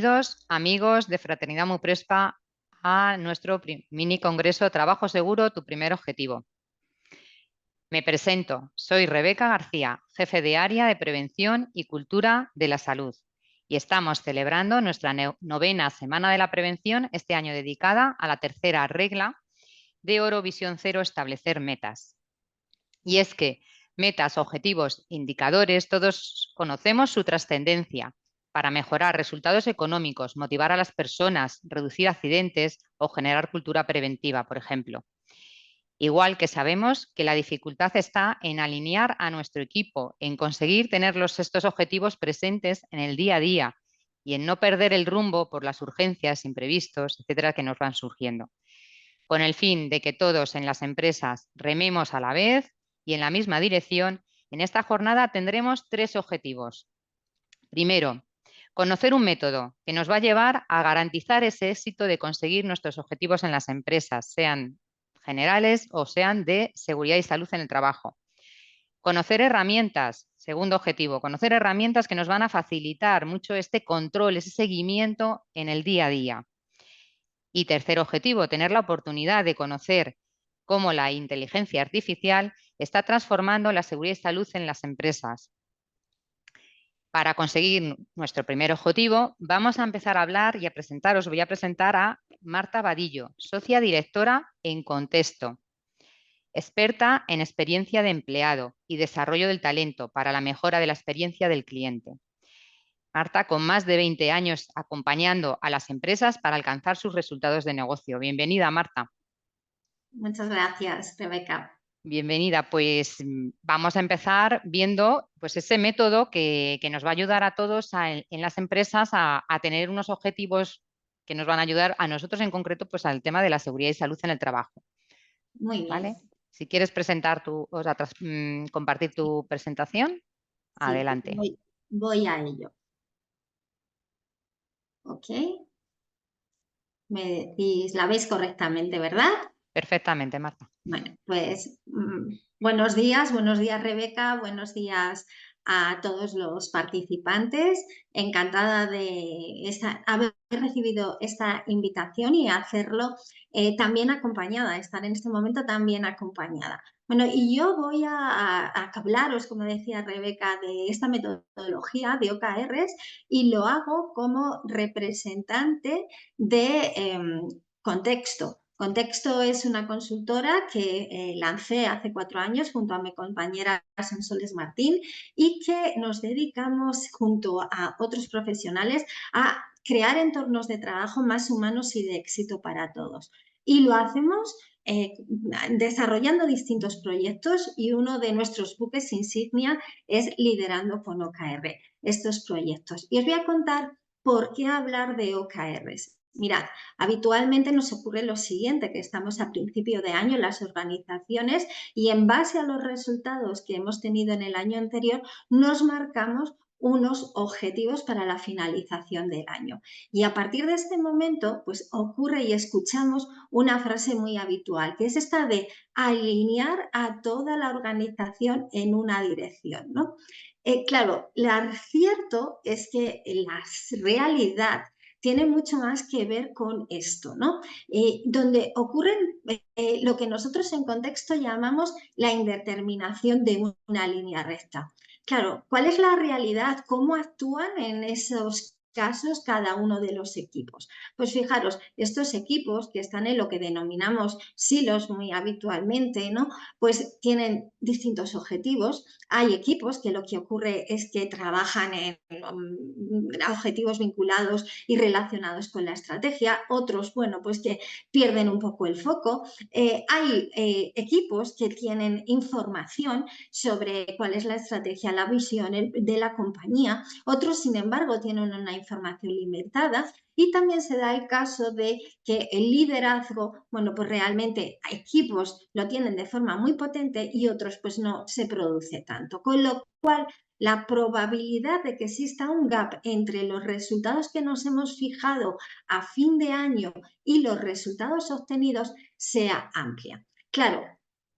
Bienvenidos, amigos de Fraternidad Muprespa, a nuestro mini congreso Trabajo Seguro, tu primer objetivo. Me presento, soy Rebeca García, jefe de área de Prevención y Cultura de la Salud, y estamos celebrando nuestra novena Semana de la Prevención, este año dedicada a la tercera regla de Oro Visión Cero, establecer metas. Y es que metas, objetivos, indicadores, todos conocemos su trascendencia para mejorar resultados económicos, motivar a las personas, reducir accidentes o generar cultura preventiva, por ejemplo. Igual que sabemos que la dificultad está en alinear a nuestro equipo, en conseguir tener estos objetivos presentes en el día a día y en no perder el rumbo por las urgencias, imprevistos, etcétera, que nos van surgiendo. Con el fin de que todos en las empresas rememos a la vez y en la misma dirección, en esta jornada tendremos 3 objetivos. Primero, conocer un método que nos va a llevar a garantizar ese éxito de conseguir nuestros objetivos en las empresas, sean generales o sean de seguridad y salud en el trabajo. Conocer herramientas, segundo objetivo, conocer herramientas que nos van a facilitar mucho este control, ese seguimiento en el día a día. Y tercer objetivo, tener la oportunidad de conocer cómo la inteligencia artificial está transformando la seguridad y salud en las empresas. Para conseguir nuestro primer objetivo, vamos a empezar a hablar y a presentaros, voy a presentar a Marta Vadillo, socia directora en Contexto, experta en experiencia de empleado y desarrollo del talento para la mejora de la experiencia del cliente. Marta, con más de 20 años acompañando a las empresas para alcanzar sus resultados de negocio. Bienvenida, Marta. Muchas gracias, Rebeca. Bienvenida, pues vamos a empezar viendo pues, ese método que nos va a ayudar a todos en las empresas a tener unos objetivos que nos van a ayudar a nosotros en concreto pues, al tema de la seguridad y salud en el trabajo. Muy bien. ¿Vale? Si quieres presentar compartir tu presentación, Sí, adelante. voy a ello. Ok. Me decís, la veis correctamente, ¿verdad? Perfectamente, Marta. Bueno, pues buenos días Rebeca, buenos días a todos los participantes. Encantada de haber recibido esta invitación y hacerlo también acompañada, estar en este momento también acompañada. Bueno, y yo voy a hablaros, como decía Rebeca, de esta metodología de OKRs y lo hago como representante de Contexto. Contexto es una consultora que lancé hace 4 años junto a mi compañera Sonsoles Martín y que nos dedicamos junto a otros profesionales a crear entornos de trabajo más humanos y de éxito para todos. Y lo hacemos desarrollando distintos proyectos y uno de nuestros buques insignia es liderando con OKR estos proyectos. Y os voy a contar por qué hablar de OKRs. Mirad, habitualmente nos ocurre lo siguiente, que estamos a principio de año en las organizaciones y en base a los resultados que hemos tenido en el año anterior, nos marcamos unos objetivos para la finalización del año. Y a partir de este momento, pues ocurre y escuchamos una frase muy habitual, que es esta de alinear a toda la organización en una dirección, ¿no? Claro, lo cierto es que la realidad tiene mucho más que ver con esto, ¿no? Donde ocurre lo que nosotros en Contexto llamamos la indeterminación de una línea recta. Claro, ¿cuál es la realidad? ¿Cómo actúan en esos casos cada uno de los equipos? Pues fijaros, estos equipos que están en lo que denominamos silos muy habitualmente, ¿no? Pues tienen distintos objetivos. Hay equipos que lo que ocurre es que trabajan en objetivos vinculados y relacionados con la estrategia, otros, bueno, pues que pierden un poco el foco. Hay equipos que tienen información sobre cuál es la estrategia, la visión de la compañía, otros, sin embargo, tienen una información limitada. Y también se da el caso de que el liderazgo, bueno, pues realmente equipos lo tienen de forma muy potente y otros pues no se produce tanto. Con lo cual, la probabilidad de que exista un gap entre los resultados que nos hemos fijado a fin de año y los resultados obtenidos sea amplia. Claro,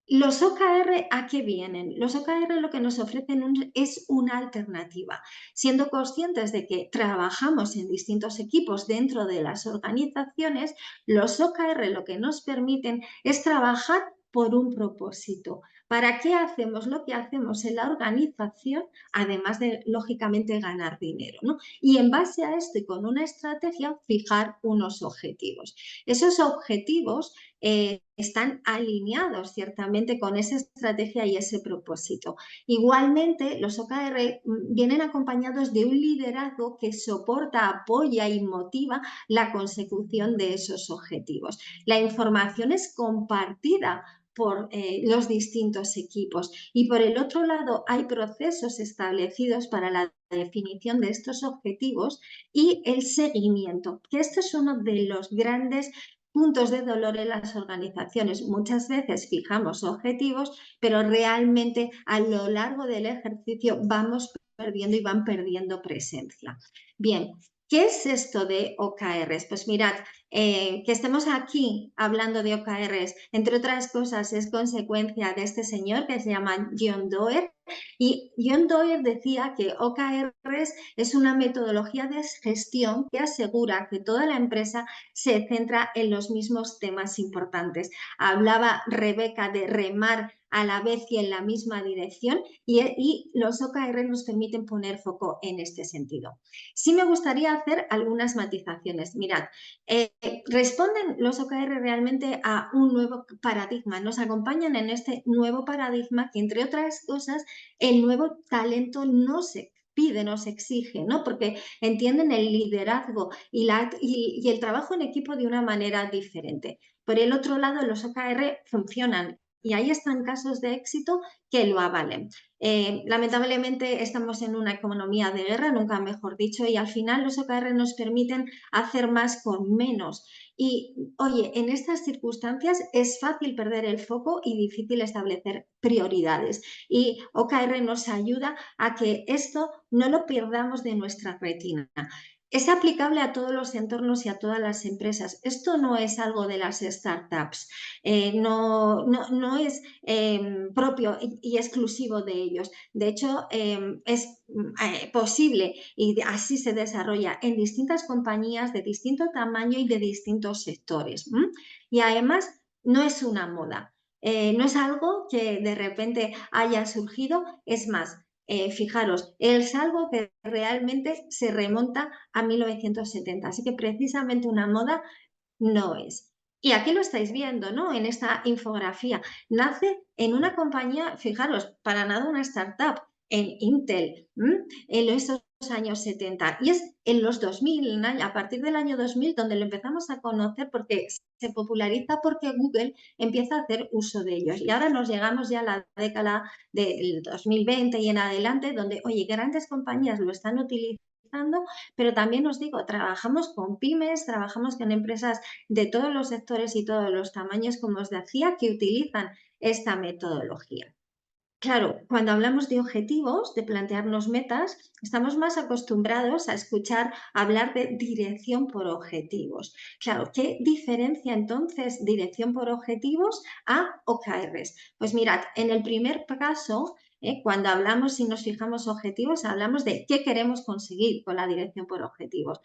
Los OKR, ¿a qué vienen? Los OKR lo que nos ofrecen es una alternativa, siendo conscientes de que trabajamos en distintos equipos dentro de las organizaciones, los OKR lo que nos permiten es trabajar por un propósito. ¿Para qué hacemos lo que hacemos en la organización? Además de, lógicamente, ganar dinero, ¿no? Y en base a esto y con una estrategia, fijar unos objetivos. Esos objetivos están alineados ciertamente con esa estrategia y ese propósito. Igualmente, los OKR vienen acompañados de un liderazgo que soporta, apoya y motiva la consecución de esos objetivos. La información es compartida por los distintos equipos y por el otro lado hay procesos establecidos para la definición de estos objetivos y el seguimiento, que esto es uno de los grandes puntos de dolor en las organizaciones. Muchas veces fijamos objetivos, pero realmente a lo largo del ejercicio vamos perdiendo y van perdiendo presencia. Bien, ¿qué es esto de OKRs? Pues mirad, que estemos aquí hablando de OKRs, entre otras cosas, es consecuencia de este señor que se llama John Doerr, y John Doerr decía que OKRs es una metodología de gestión que asegura que toda la empresa se centra en los mismos temas importantes. Hablaba Rebeca de remar a la vez y en la misma dirección y los OKR nos permiten poner foco en este sentido. Sí me gustaría hacer algunas matizaciones. Mirad, responden los OKR realmente a un nuevo paradigma, nos acompañan en este nuevo paradigma que, entre otras cosas, el nuevo talento no se pide, nos exige, ¿no? Porque entienden el liderazgo y el trabajo en equipo de una manera diferente. Por el otro lado, los OKR funcionan y ahí están casos de éxito que lo avalen. Lamentablemente estamos en una economía de guerra, nunca mejor dicho, y al final los OKR nos permiten hacer más con menos. Y oye, en estas circunstancias es fácil perder el foco y difícil establecer prioridades. Y OKR nos ayuda a que esto no lo perdamos de nuestra retina. Es aplicable a todos los entornos y a todas las empresas. Esto no es algo de las startups, no es propio y exclusivo de ellos. De hecho, es posible y así se desarrolla en distintas compañías de distinto tamaño y de distintos sectores. Y además, no es una moda. No es algo que de repente haya surgido, es más, fijaros, es algo que realmente se remonta a 1970, así que precisamente una moda no es. Y aquí lo estáis viendo, ¿no? En esta infografía. Nace en una compañía, fijaros, para nada una startup, en Intel, en esos años 70. Y es en los 2000, a partir del año 2000, donde lo empezamos a conocer porque se populariza porque Google empieza a hacer uso de ellos. Y ahora nos llegamos ya a la década del 2020 y en adelante, donde, oye, grandes compañías lo están utilizando, pero también os digo, trabajamos con pymes, trabajamos con empresas de todos los sectores y todos los tamaños, como os decía, que utilizan esta metodología. Claro, cuando hablamos de objetivos, de plantearnos metas, estamos más acostumbrados a escuchar hablar de dirección por objetivos. Claro, ¿qué diferencia entonces dirección por objetivos a OKRs? Pues mirad, en el primer caso, cuando hablamos y nos fijamos objetivos, hablamos de qué queremos conseguir con la dirección por objetivos.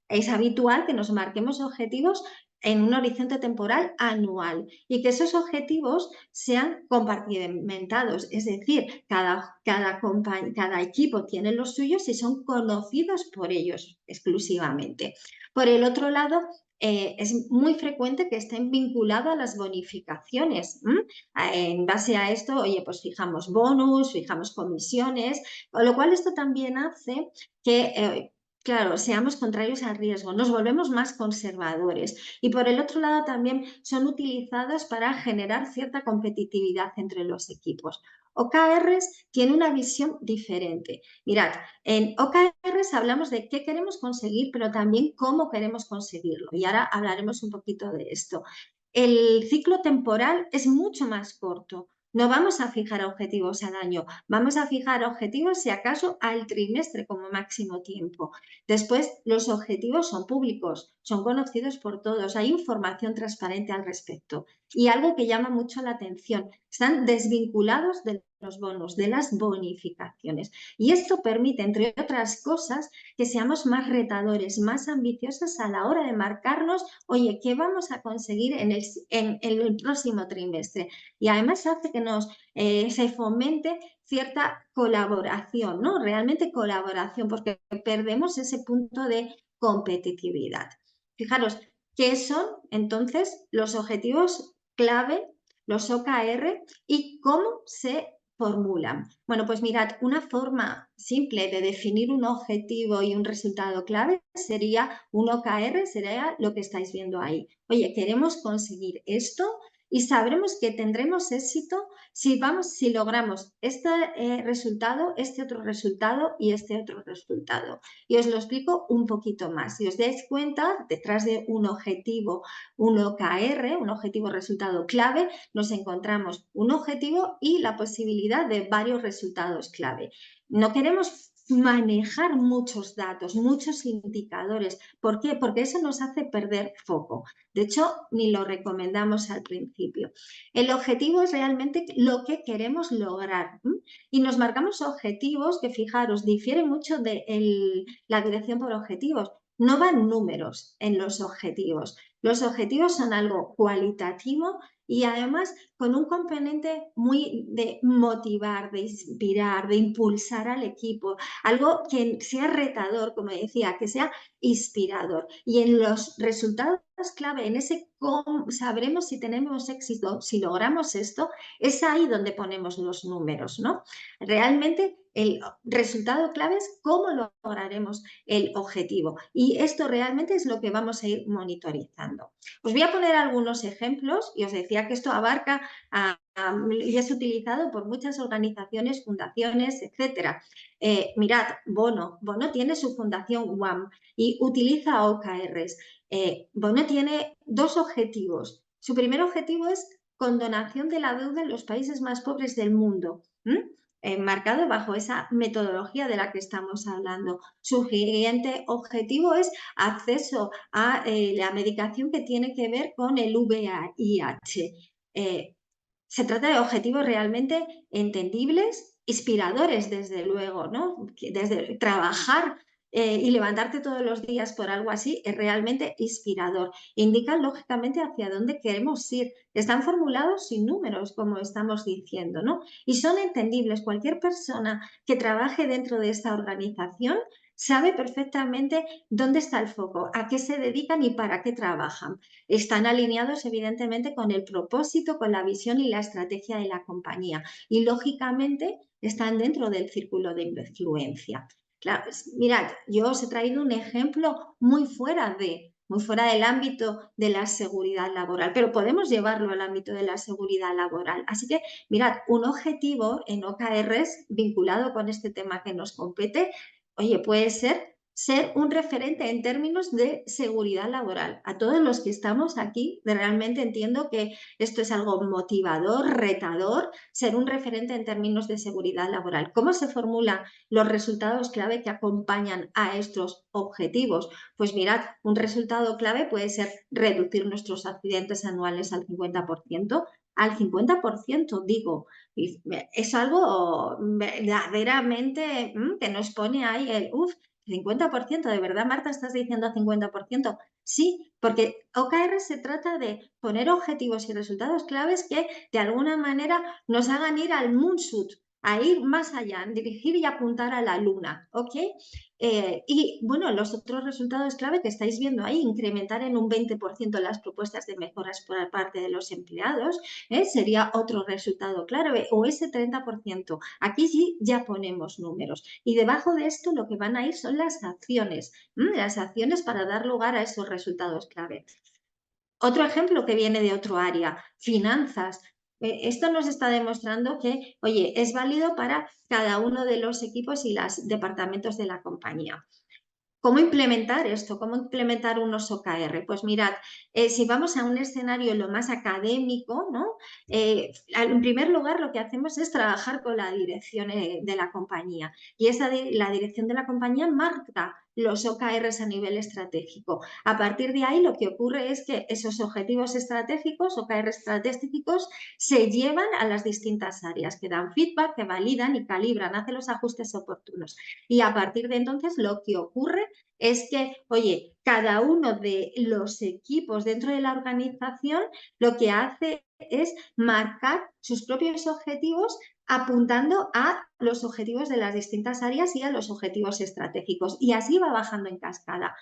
Es habitual que nos marquemos objetivos en un horizonte temporal anual y que esos objetivos sean compartimentados, es decir, cada equipo tiene los suyos y son conocidos por ellos exclusivamente. Por el otro lado, es muy frecuente que estén vinculados a las bonificaciones. En base a esto, oye, pues fijamos bonus, fijamos comisiones, con lo cual esto también hace que claro, seamos contrarios al riesgo, nos volvemos más conservadores y por el otro lado también son utilizados para generar cierta competitividad entre los equipos. OKRs tiene una visión diferente. Mirad, en OKRs hablamos de qué queremos conseguir, pero también cómo queremos conseguirlo y ahora hablaremos un poquito de esto. El ciclo temporal es mucho más corto. No vamos a fijar objetivos al año, vamos a fijar objetivos si acaso al trimestre como máximo tiempo. Después, los objetivos son públicos, son conocidos por todos, hay información transparente al respecto. Y algo que llama mucho la atención, están desvinculados de los bonos, de las bonificaciones. Y esto permite, entre otras cosas, que seamos más retadores, más ambiciosos a la hora de marcarnos, oye, ¿qué vamos a conseguir en el próximo trimestre? Y además hace que se fomente cierta colaboración, ¿no? Realmente colaboración, porque perdemos ese punto de competitividad. Fijaros, ¿qué son entonces los objetivos clave, los OKR, y cómo se formulan? Bueno, pues mirad, una forma simple de definir un objetivo y un resultado clave sería un OKR, sería lo que estáis viendo ahí. Oye, queremos conseguir esto y sabremos que tendremos éxito si logramos este resultado, este otro resultado y este otro resultado. Y os lo explico un poquito más. Si os dais cuenta, detrás de un objetivo, un OKR, un objetivo resultado clave, nos encontramos un objetivo y la posibilidad de varios resultados clave. No queremos manejar muchos datos, muchos indicadores. ¿Por qué? Porque eso nos hace perder foco. De hecho, ni lo recomendamos al principio. El objetivo es realmente lo que queremos lograr. Y nos marcamos objetivos que, fijaros, difieren mucho de la dirección por objetivos. No van números en los objetivos. Los objetivos son algo cualitativo y además con un componente muy de motivar, de inspirar, de impulsar al equipo, algo que sea retador, como decía, que sea inspirador. Y en los resultados clave, en ese cómo sabremos si tenemos éxito, si logramos esto, es ahí donde ponemos los números, ¿no? Realmente el resultado clave es cómo lograremos el objetivo y esto realmente es lo que vamos a ir monitorizando. Os voy a poner algunos ejemplos y os decía que esto abarca y es utilizado por muchas organizaciones, fundaciones, etcétera. Mirad, Bono tiene su fundación UAM y utiliza OKRs. Bono tiene dos objetivos. Su primer objetivo es condonación de la deuda en los países más pobres del mundo, marcado bajo esa metodología de la que estamos hablando. Su siguiente objetivo es acceso a la medicación que tiene que ver con el VIH. Se trata de objetivos realmente entendibles, inspiradores, desde luego, ¿no? Desde trabajar y levantarte todos los días por algo así es realmente inspirador. Indican lógicamente hacia dónde queremos ir. Están formulados sin números, como estamos diciendo, ¿no? Y son entendibles. Cualquier persona que trabaje dentro de esta organización sabe perfectamente dónde está el foco, a qué se dedican y para qué trabajan. Están alineados, evidentemente, con el propósito, con la visión y la estrategia de la compañía. Y, lógicamente, están dentro del círculo de influencia. Claro, mirad, yo os he traído un ejemplo muy fuera del ámbito de la seguridad laboral, pero podemos llevarlo al ámbito de la seguridad laboral. Así que, mirad, un objetivo en OKRs vinculado con este tema que nos compete, oye, puede ser un referente en términos de seguridad laboral. A todos los que estamos aquí, realmente entiendo que esto es algo motivador, retador, ser un referente en términos de seguridad laboral. ¿Cómo se formulan los resultados clave que acompañan a estos objetivos? Pues mirad, un resultado clave puede ser reducir nuestros accidentes anuales al 50%, digo. Es algo verdaderamente que nos pone ahí 50%, ¿de verdad, Marta, estás diciendo 50%? Sí, porque OKR se trata de poner objetivos y resultados claves que de alguna manera nos hagan ir al moonshot, a ir más allá, dirigir y apuntar a la luna, ¿ok? Y bueno, los otros resultados clave que estáis viendo ahí, incrementar en un 20% las propuestas de mejoras por parte de los empleados, sería otro resultado clave, o ese 30%. Aquí sí ya ponemos números. Y debajo de esto lo que van a ir son las acciones para dar lugar a esos resultados clave. Otro ejemplo que viene de otro área, finanzas. Esto nos está demostrando que, oye, es válido para cada uno de los equipos y los departamentos de la compañía. ¿Cómo implementar esto? ¿Cómo implementar unos OKR? Pues mirad, si vamos a un escenario lo más académico, ¿no? En primer lugar, lo que hacemos es trabajar con la dirección de la compañía. Y la dirección de la compañía marca los OKRs a nivel estratégico. A partir de ahí lo que ocurre es que esos objetivos estratégicos, OKRs estratégicos, se llevan a las distintas áreas, que dan feedback, que validan y calibran, hacen los ajustes oportunos. Y a partir de entonces lo que ocurre es que, oye, cada uno de los equipos dentro de la organización lo que hace es marcar sus propios objetivos apuntando a los objetivos de las distintas áreas y a los objetivos estratégicos. Y así va bajando en cascada.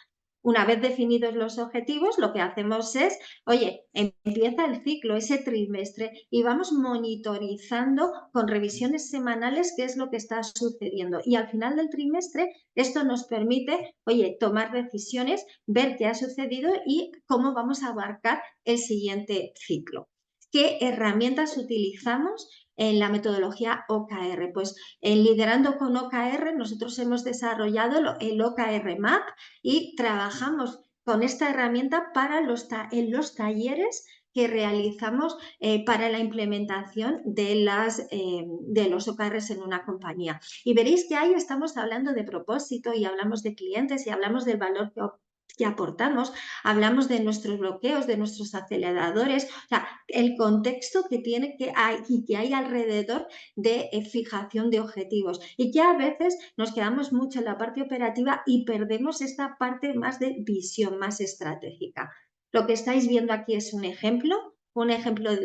Una vez definidos los objetivos, lo que hacemos es, oye, empieza el ciclo, ese trimestre, y vamos monitorizando con revisiones semanales qué es lo que está sucediendo. Y al final del trimestre, esto nos permite, oye, tomar decisiones, ver qué ha sucedido y cómo vamos a abarcar el siguiente ciclo. ¿Qué herramientas utilizamos en la metodología OKR? Pues en Liderando con OKR nosotros hemos desarrollado el OKR Map y trabajamos con esta herramienta en los talleres que realizamos para la implementación de los OKRs en una compañía. Y veréis que ahí estamos hablando de propósito y hablamos de clientes y hablamos del valor que aportamos, hablamos de nuestros bloqueos, de nuestros aceleradores, o sea, el contexto que hay alrededor de fijación de objetivos y que a veces nos quedamos mucho en la parte operativa y perdemos esta parte más de visión, más estratégica. Lo que estáis viendo aquí es un ejemplo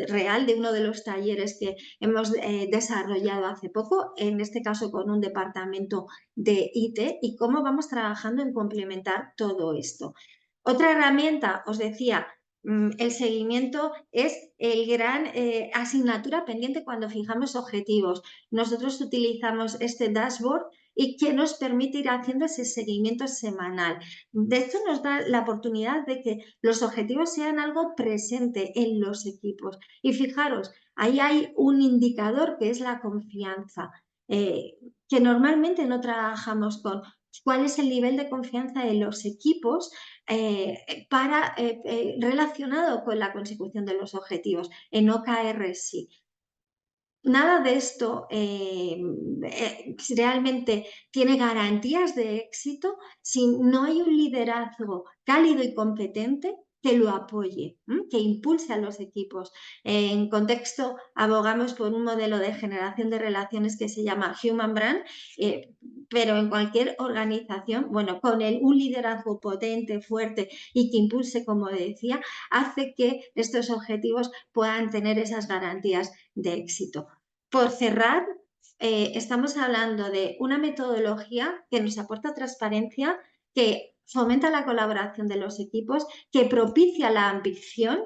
real de uno de los talleres que hemos desarrollado hace poco, en este caso con un departamento de IT, y cómo vamos trabajando en complementar todo esto. Otra herramienta, os decía, el seguimiento es el gran asignatura pendiente cuando fijamos objetivos. Nosotros utilizamos este dashboard y que nos permite ir haciendo ese seguimiento semanal. De hecho, nos da la oportunidad de que los objetivos sean algo presente en los equipos. Y fijaros, ahí hay un indicador que es la confianza, que normalmente no trabajamos con. ¿Cuál es el nivel de confianza de los equipos relacionado con la consecución de los objetivos? En OKR sí. Nada de esto realmente tiene garantías de éxito si no hay un liderazgo cálido y competente que lo apoye, que impulse a los equipos. En contexto, abogamos por un modelo de generación de relaciones que se llama Human Brand, pero en cualquier organización, bueno, con un liderazgo potente, fuerte y que impulse, como decía, hace que estos objetivos puedan tener esas garantías de éxito. Por cerrar, estamos hablando de una metodología que nos aporta transparencia, que fomenta la colaboración de los equipos, que propicia la ambición,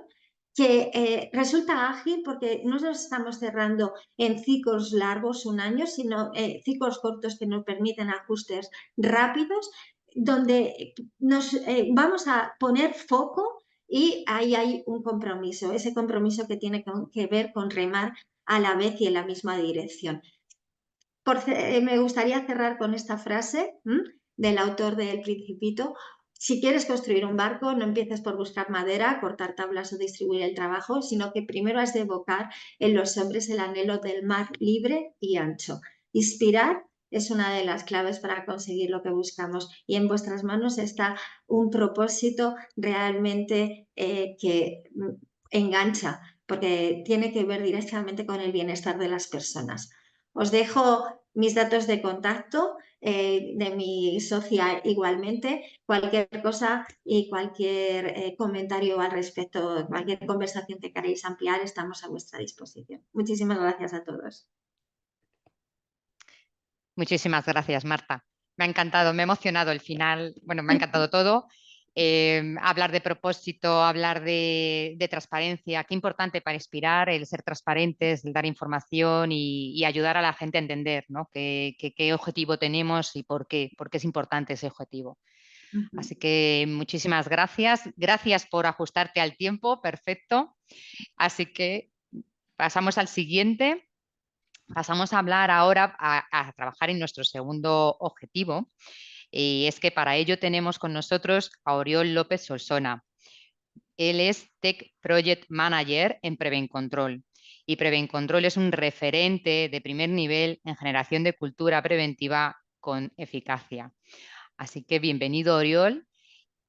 que resulta ágil porque no nos estamos cerrando en ciclos largos, un año, sino ciclos cortos que nos permiten ajustes rápidos, donde nos vamos a poner foco y ahí hay un compromiso, ese compromiso que tiene que ver con remar a la vez y en la misma dirección. Me gustaría cerrar con esta frase del autor de El Principito. Si quieres construir un barco, no empieces por buscar madera, cortar tablas o distribuir el trabajo, sino que primero has de evocar en los hombres el anhelo del mar libre y ancho. Inspirar es una de las claves para conseguir lo que buscamos y en vuestras manos está un propósito realmente que engancha, porque tiene que ver directamente con el bienestar de las personas. Os dejo mis datos de contacto de mi socia igualmente. Cualquier cosa y cualquier comentario al respecto, cualquier conversación que queráis ampliar, estamos a vuestra disposición. Muchísimas gracias a todos. Muchísimas gracias, Marta. Me ha encantado, me ha emocionado el final. Bueno, me ha encantado todo. Hablar de propósito, hablar de transparencia, qué importante para inspirar el ser transparentes, el dar información y ayudar a la gente a entender, ¿no? qué objetivo tenemos y por qué es importante ese objetivo. Así que muchísimas gracias. Gracias por ajustarte al tiempo, perfecto. Así que pasamos al siguiente. Pasamos a hablar ahora, a trabajar en nuestro segundo objetivo. Y es que para ello tenemos con nosotros a Oriol López Solsona. Él es Tech Project Manager en Prevencontrol. Y Prevencontrol es un referente de primer nivel en generación de cultura preventiva con eficacia. Así que bienvenido, Oriol,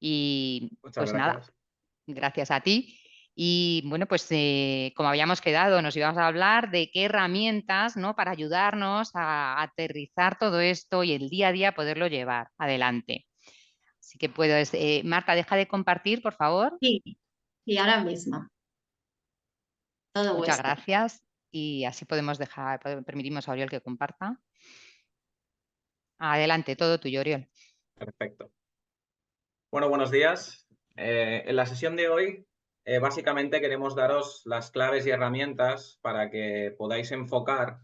y Muchas pues nada, gracias. gracias a ti. Y bueno, pues como habíamos quedado, nos íbamos a hablar de qué herramientas, ¿no? Para ayudarnos a aterrizar todo esto y el día a día poderlo llevar adelante. Así que puedes, Marta, deja de compartir, por favor. Sí, sí, ahora mismo. Todo Muchas vuestro. gracias. Y así permitimos a Oriol que comparta. Adelante, todo tuyo, Oriol. Perfecto. Bueno, buenos días. En la sesión de hoy, básicamente queremos daros las claves y herramientas para que podáis enfocar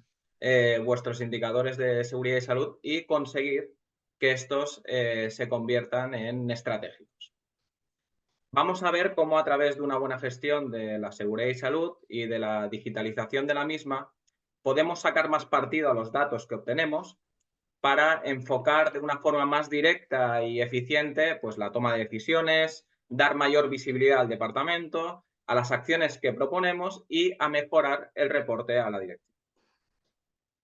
vuestros indicadores de seguridad y salud y conseguir que estos se conviertan en estratégicos. Vamos a ver cómo a través de una buena gestión de la seguridad y salud y de la digitalización de la misma, podemos sacar más partido a los datos que obtenemos para enfocar de una forma más directa y eficiente pues, la toma de decisiones, dar mayor visibilidad al departamento, a las acciones que proponemos y a mejorar el reporte a la dirección.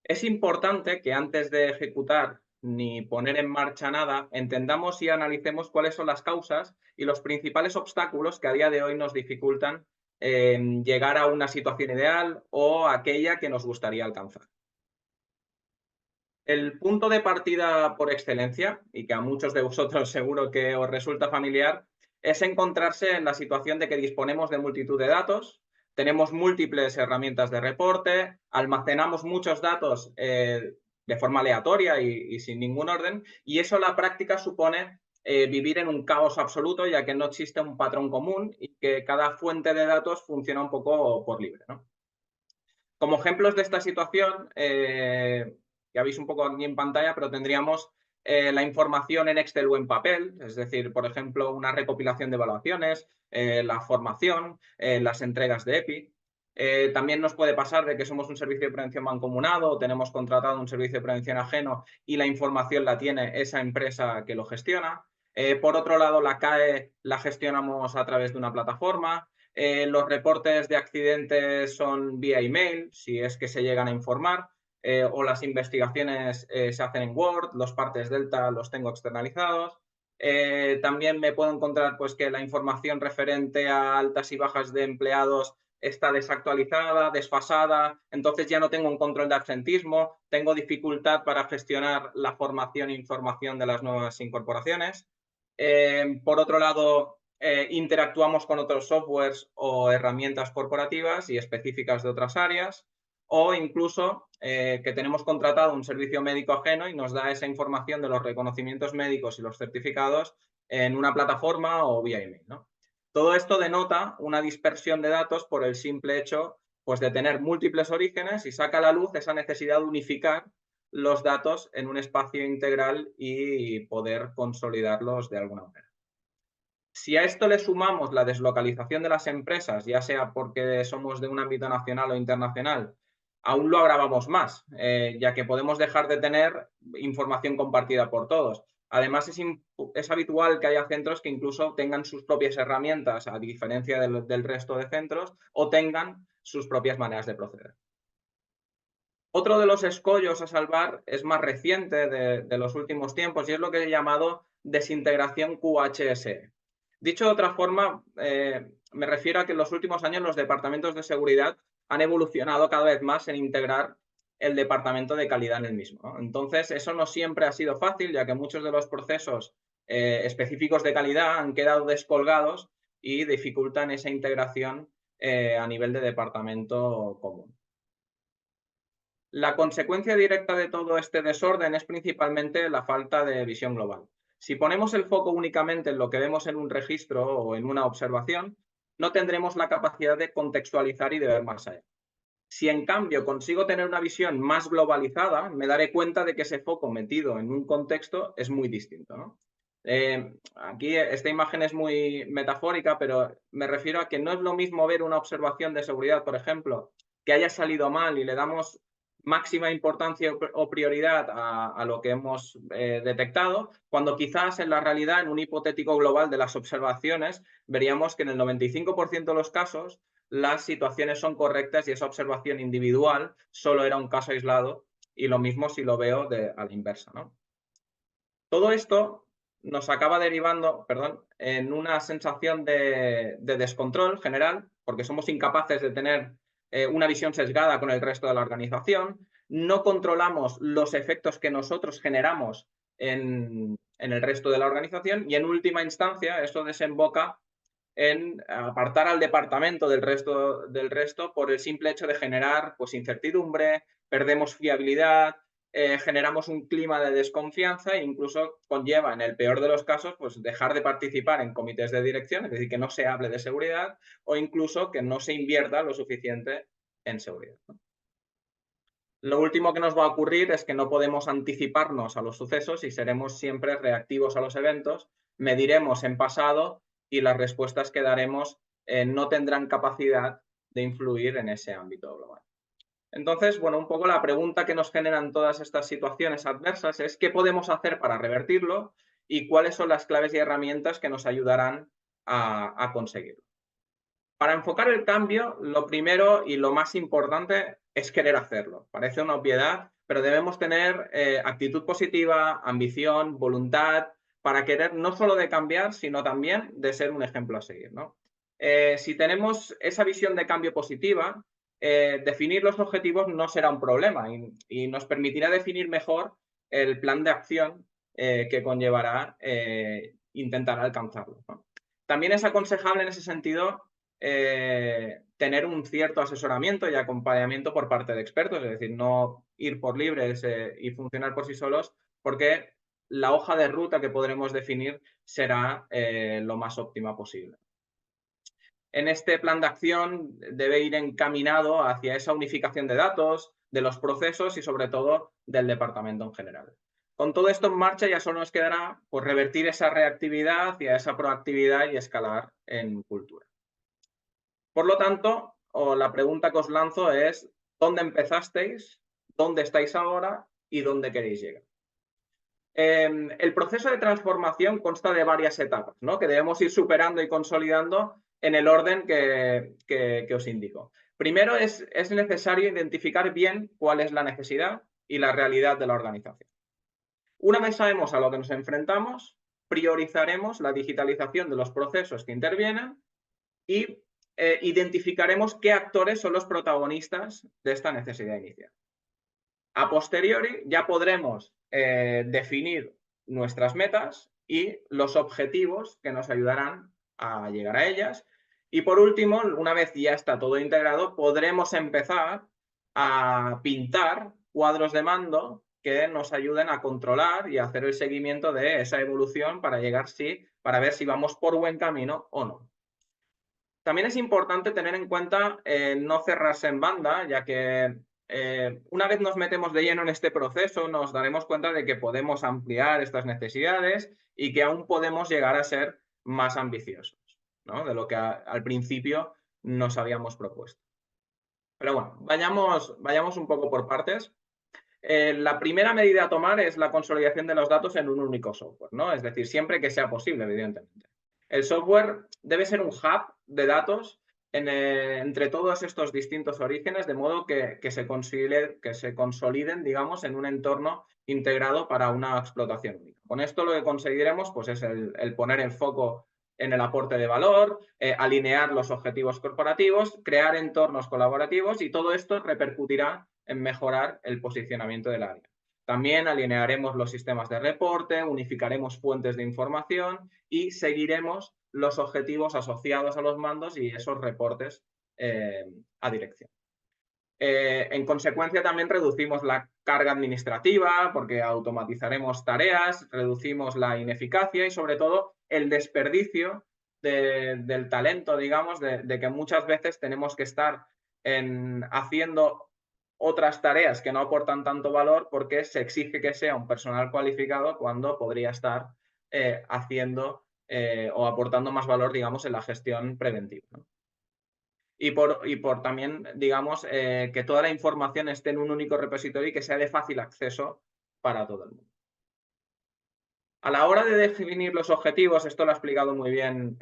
Es importante que antes de ejecutar ni poner en marcha nada, entendamos y analicemos cuáles son las causas y los principales obstáculos que a día de hoy nos dificultan llegar a una situación ideal o aquella que nos gustaría alcanzar. El punto de partida por excelencia, y que a muchos de vosotros seguro que os resulta familiar, es encontrarse en la situación de que disponemos de multitud de datos, tenemos múltiples herramientas de reporte, almacenamos muchos datos de forma aleatoria y sin ningún orden, y eso en la práctica supone vivir en un caos absoluto, ya que no existe un patrón común y que cada fuente de datos funciona un poco por libre, ¿no? Como ejemplos de esta situación, ya veis un poco aquí en pantalla, pero tendríamos la información en Excel o en papel, es decir, por ejemplo, una recopilación de evaluaciones, la formación, las entregas de EPI. También nos puede pasar de que somos un servicio de prevención mancomunado o tenemos contratado un servicio de prevención ajeno y la información la tiene esa empresa que lo gestiona. Por otro lado, la CAE la gestionamos a través de una plataforma. Los reportes de accidentes son vía email, si es que se llegan a informar, o las investigaciones se hacen en Word, los partes Delta los tengo externalizados. También me puedo encontrar pues, que la información referente a altas y bajas de empleados está desactualizada, desfasada, entonces ya no tengo un control de absentismo, tengo dificultad para gestionar la formación e información de las nuevas incorporaciones. Por otro lado, interactuamos con otros softwares o herramientas corporativas y específicas de otras áreas, o incluso que tenemos contratado un servicio médico ajeno y nos da esa información de los reconocimientos médicos y los certificados en una plataforma o vía email, ¿no? Todo esto denota una dispersión de datos por el simple hecho pues, de tener múltiples orígenes y saca a la luz esa necesidad de unificar los datos en un espacio integral y poder consolidarlos de alguna manera. Si a esto le sumamos la deslocalización de las empresas, ya sea porque somos de un ámbito nacional o internacional, aún lo agravamos más, ya que podemos dejar de tener información compartida por todos. Además, es habitual que haya centros que incluso tengan sus propias herramientas, a diferencia del resto de centros, o tengan sus propias maneras de proceder. Otro de los escollos a salvar es más reciente de los últimos tiempos y es lo que he llamado desintegración QHSE. Dicho de otra forma, me refiero a que en los últimos años los departamentos de seguridad han evolucionado cada vez más en integrar el departamento de calidad en el mismo, ¿no? Entonces, eso no siempre ha sido fácil, ya que muchos de los procesos específicos de calidad han quedado descolgados y dificultan esa integración a nivel de departamento común. La consecuencia directa de todo este desorden es principalmente la falta de visión global. Si ponemos el foco únicamente en lo que vemos en un registro o en una observación, no tendremos la capacidad de contextualizar y de ver más allá. Si en cambio consigo tener una visión más globalizada, me daré cuenta de que ese foco metido en un contexto es muy distinto, ¿no? Aquí esta imagen es muy metafórica, pero me refiero a que no es lo mismo ver una observación de seguridad, por ejemplo, que haya salido mal y le damos máxima importancia o prioridad a lo que hemos detectado, cuando quizás en la realidad, en un hipotético global de las observaciones, veríamos que en el 95% de los casos las situaciones son correctas y esa observación individual solo era un caso aislado, y lo mismo si lo veo a la inversa, ¿no? Todo esto nos acaba derivando, perdón, en una sensación de descontrol general, porque somos incapaces de tener una visión sesgada con el resto de la organización, no controlamos los efectos que nosotros generamos en el resto de la organización y en última instancia eso desemboca en apartar al departamento del resto por el simple hecho de generar pues, incertidumbre, perdemos fiabilidad, generamos un clima de desconfianza e incluso conlleva, en el peor de los casos, pues dejar de participar en comités de dirección, es decir, que no se hable de seguridad o incluso que no se invierta lo suficiente en seguridad, ¿no? Lo último que nos va a ocurrir es que no podemos anticiparnos a los sucesos y seremos siempre reactivos a los eventos, mediremos en pasado y las respuestas que daremos no tendrán capacidad de influir en ese ámbito global. Entonces, bueno, un poco la pregunta que nos generan todas estas situaciones adversas es ¿qué podemos hacer para revertirlo y cuáles son las claves y herramientas que nos ayudarán a conseguirlo? Para enfocar el cambio, lo primero y lo más importante es querer hacerlo. Parece una obviedad, pero debemos tener actitud positiva, ambición, voluntad, para querer no solo de cambiar, sino también de ser un ejemplo a seguir, ¿no? Si tenemos esa visión de cambio positiva, definir los objetivos no será un problema y nos permitirá definir mejor el plan de acción que conllevará intentar alcanzarlo, ¿no? También es aconsejable en ese sentido tener un cierto asesoramiento y acompañamiento por parte de expertos, es decir, no ir por libres y funcionar por sí solos, porque la hoja de ruta que podremos definir será lo más óptima posible. En este plan de acción debe ir encaminado hacia esa unificación de datos, de los procesos y sobre todo del departamento en general. Con todo esto en marcha ya solo nos quedará pues, revertir esa reactividad hacia esa proactividad y escalar en cultura. Por lo tanto, la pregunta que os lanzo es, ¿dónde empezasteis? ¿Dónde estáis ahora? ¿Y dónde queréis llegar? El proceso de transformación consta de varias etapas, ¿no? Que debemos ir superando y consolidando en el orden que os indico. Primero es necesario identificar bien cuál es la necesidad y la realidad de la organización. Una vez sabemos a lo que nos enfrentamos, priorizaremos la digitalización de los procesos que intervienen y identificaremos qué actores son los protagonistas de esta necesidad inicial. A posteriori ya podremos definir nuestras metas y los objetivos que nos ayudarán a llegar a ellas. Y por último, una vez ya está todo integrado, podremos empezar a pintar cuadros de mando que nos ayuden a controlar y a hacer el seguimiento de esa evolución para para ver si vamos por buen camino o no. También es importante tener en cuenta no cerrarse en banda, ya que una vez nos metemos de lleno en este proceso, nos daremos cuenta de que podemos ampliar estas necesidades y que aún podemos llegar a ser más ambiciosos, ¿no? De lo que al principio nos habíamos propuesto. Pero bueno, vayamos un poco por partes. La primera medida a tomar es la consolidación de los datos en un único software, ¿no? Es decir, siempre que sea posible, evidentemente. El software debe ser un hub de datos entre todos estos distintos orígenes, de modo que se consoliden, digamos, en un entorno integrado para una explotación única. Con esto lo que conseguiremos pues, es el poner el foco en el aporte de valor, alinear los objetivos corporativos, crear entornos colaborativos y todo esto repercutirá en mejorar el posicionamiento del área. También alinearemos los sistemas de reporte, unificaremos fuentes de información y seguiremos los objetivos asociados a los mandos y esos reportes a dirección. En consecuencia, también reducimos la carga administrativa porque automatizaremos tareas, reducimos la ineficacia y, sobre todo, el desperdicio del talento, digamos, de que muchas veces tenemos que estar haciendo otras tareas que no aportan tanto valor porque se exige que sea un personal cualificado cuando podría estar haciendo o aportando más valor, digamos, en la gestión preventiva, ¿no? Y por también, digamos, que toda la información esté en un único repositorio y que sea de fácil acceso para todo el mundo. A la hora de definir los objetivos, esto lo ha explicado muy bien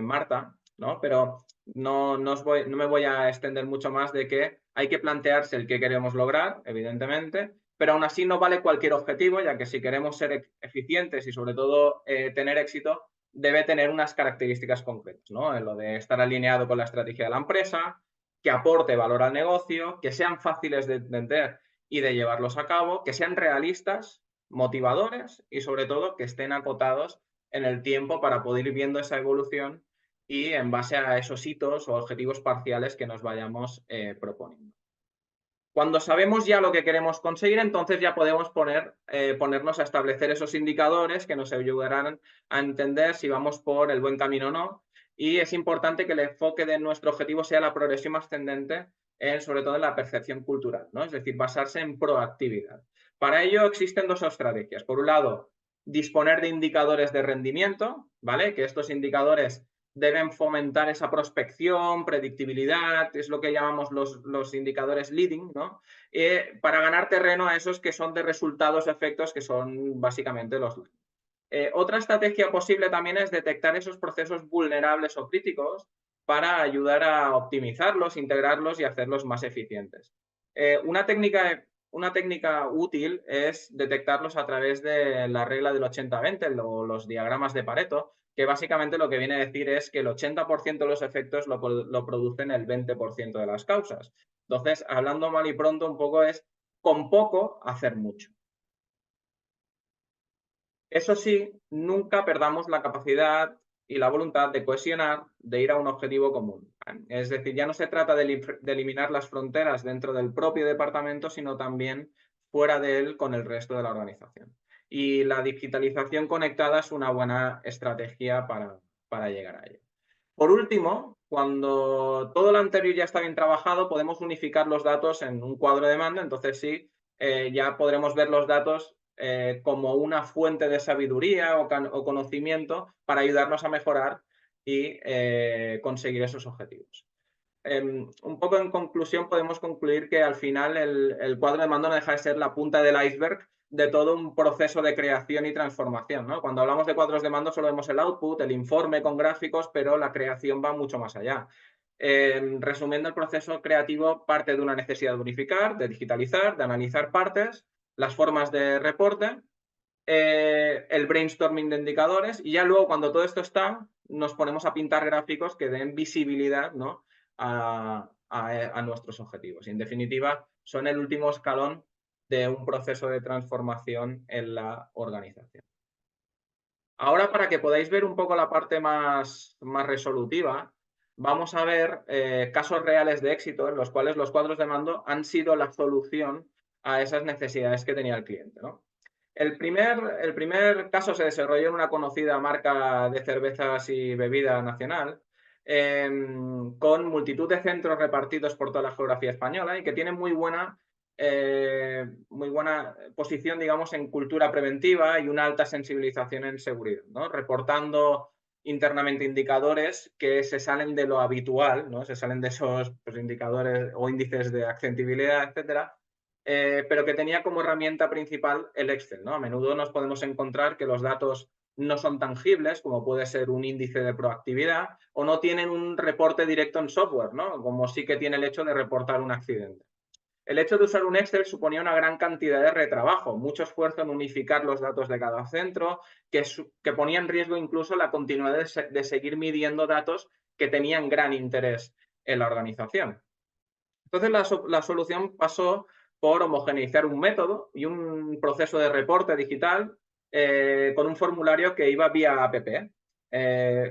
Marta, ¿no? Pero no me voy a extender mucho más de que hay que plantearse el que queremos lograr, evidentemente, pero aún así no vale cualquier objetivo, ya que si queremos ser eficientes y sobre todo tener éxito, debe tener unas características concretas, ¿no? En lo de estar alineado con la estrategia de la empresa, que aporte valor al negocio, que sean fáciles de entender y de llevarlos a cabo, que sean realistas, motivadores y sobre todo que estén acotados en el tiempo para poder ir viendo esa evolución y en base a esos hitos o objetivos parciales que nos vayamos proponiendo. Cuando sabemos ya lo que queremos conseguir, entonces ya podemos ponernos a establecer esos indicadores que nos ayudarán a entender si vamos por el buen camino o no. Y es importante que el enfoque de nuestro objetivo sea la progresión ascendente, sobre todo en la percepción cultural, ¿no? Es decir, basarse en proactividad. Para ello existen dos estrategias. Por un lado, disponer de indicadores de rendimiento, ¿vale? Que estos indicadores deben fomentar esa prospección, predictibilidad, es lo que llamamos los indicadores leading, ¿no? Para ganar terreno a esos que son de resultados, efectos, que son básicamente los leading. Otra estrategia posible también es detectar esos procesos vulnerables o críticos para ayudar a optimizarlos, integrarlos y hacerlos más eficientes. Una técnica útil es detectarlos a través de la regla del 80-20 o los diagramas de Pareto, que básicamente lo que viene a decir es que el 80% de los efectos lo producen el 20% de las causas. Entonces, hablando mal y pronto, un poco es con poco hacer mucho. Eso sí, nunca perdamos la capacidad y la voluntad de cohesionar, de ir a un objetivo común. Es decir, ya no se trata de eliminar las fronteras dentro del propio departamento, sino también fuera de él con el resto de la organización. Y la digitalización conectada es una buena estrategia para llegar a ello. Por último, cuando todo lo anterior ya está bien trabajado, podemos unificar los datos en un cuadro de mando, entonces sí, ya podremos ver los datos como una fuente de sabiduría o conocimiento para ayudarnos a mejorar y conseguir esos objetivos. Un poco en conclusión, podemos concluir que al final el cuadro de mando no deja de ser la punta del iceberg de todo un proceso de creación y transformación, ¿no? Cuando hablamos de cuadros de mando solo vemos el output, el informe con gráficos, pero la creación va mucho más allá. Resumiendo, el proceso creativo parte de una necesidad de unificar, de digitalizar, de analizar partes, las formas de reporte, el brainstorming de indicadores y ya luego cuando todo esto está, nos ponemos a pintar gráficos que den visibilidad, ¿no? a nuestros objetivos. Y en definitiva, son el último escalón de un proceso de transformación en la organización. Ahora, para que podáis ver un poco la parte más resolutiva, vamos a ver casos reales de éxito en los cuales los cuadros de mando han sido la solución a esas necesidades que tenía el cliente, ¿no? El primer caso se desarrolló en una conocida marca de cervezas y bebida nacional, con multitud de centros repartidos por toda la geografía española y que tienen muy buena posición, digamos, en cultura preventiva y una alta sensibilización en seguridad, ¿no? Reportando internamente indicadores que se salen de lo habitual, ¿no? Se salen de esos indicadores o índices de accesibilidad, etcétera, pero que tenía como herramienta principal el Excel, ¿no? A menudo nos podemos encontrar que los datos no son tangibles, como puede ser un índice de proactividad, o no tienen un reporte directo en software, ¿no? Como sí que tiene el hecho de reportar un accidente. El hecho de usar un Excel suponía una gran cantidad de retrabajo, mucho esfuerzo en unificar los datos de cada centro, que ponía en riesgo incluso la continuidad de seguir midiendo datos que tenían gran interés en la organización. Entonces, la solución pasó por homogeneizar un método y un proceso de reporte digital con un formulario que iba vía app.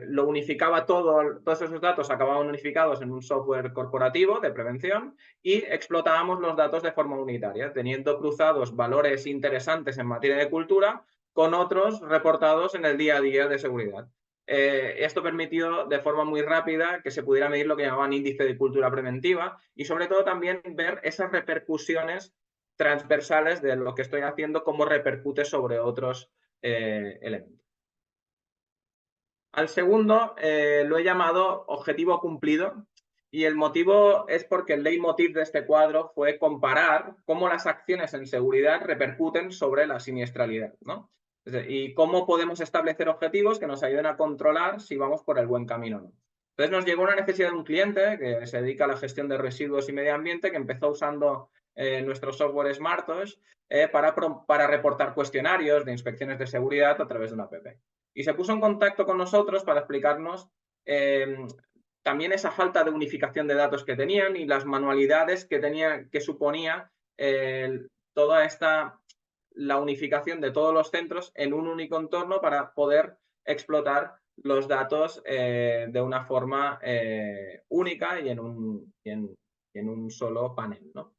Lo unificaba todos esos datos acababan unificados en un software corporativo de prevención y explotábamos los datos de forma unitaria, teniendo cruzados valores interesantes en materia de cultura con otros reportados en el día a día de seguridad. Esto permitió de forma muy rápida que se pudiera medir lo que llamaban índice de cultura preventiva y sobre todo también ver esas repercusiones transversales de lo que estoy haciendo, cómo repercute sobre otros elementos. Al segundo lo he llamado objetivo cumplido y el motivo es porque el leitmotiv de este cuadro fue comparar cómo las acciones en seguridad repercuten sobre la siniestralidad, ¿no? Y cómo podemos establecer objetivos que nos ayuden a controlar si vamos por el buen camino o no. Entonces nos llegó una necesidad de un cliente que se dedica a la gestión de residuos y medio ambiente que empezó usando nuestro software SmartOS para reportar cuestionarios de inspecciones de seguridad a través de una app. Y se puso en contacto con nosotros para explicarnos también esa falta de unificación de datos que tenían y las manualidades que suponía toda la unificación de todos los centros en un único entorno para poder explotar los datos de una forma única y en un solo panel, ¿no?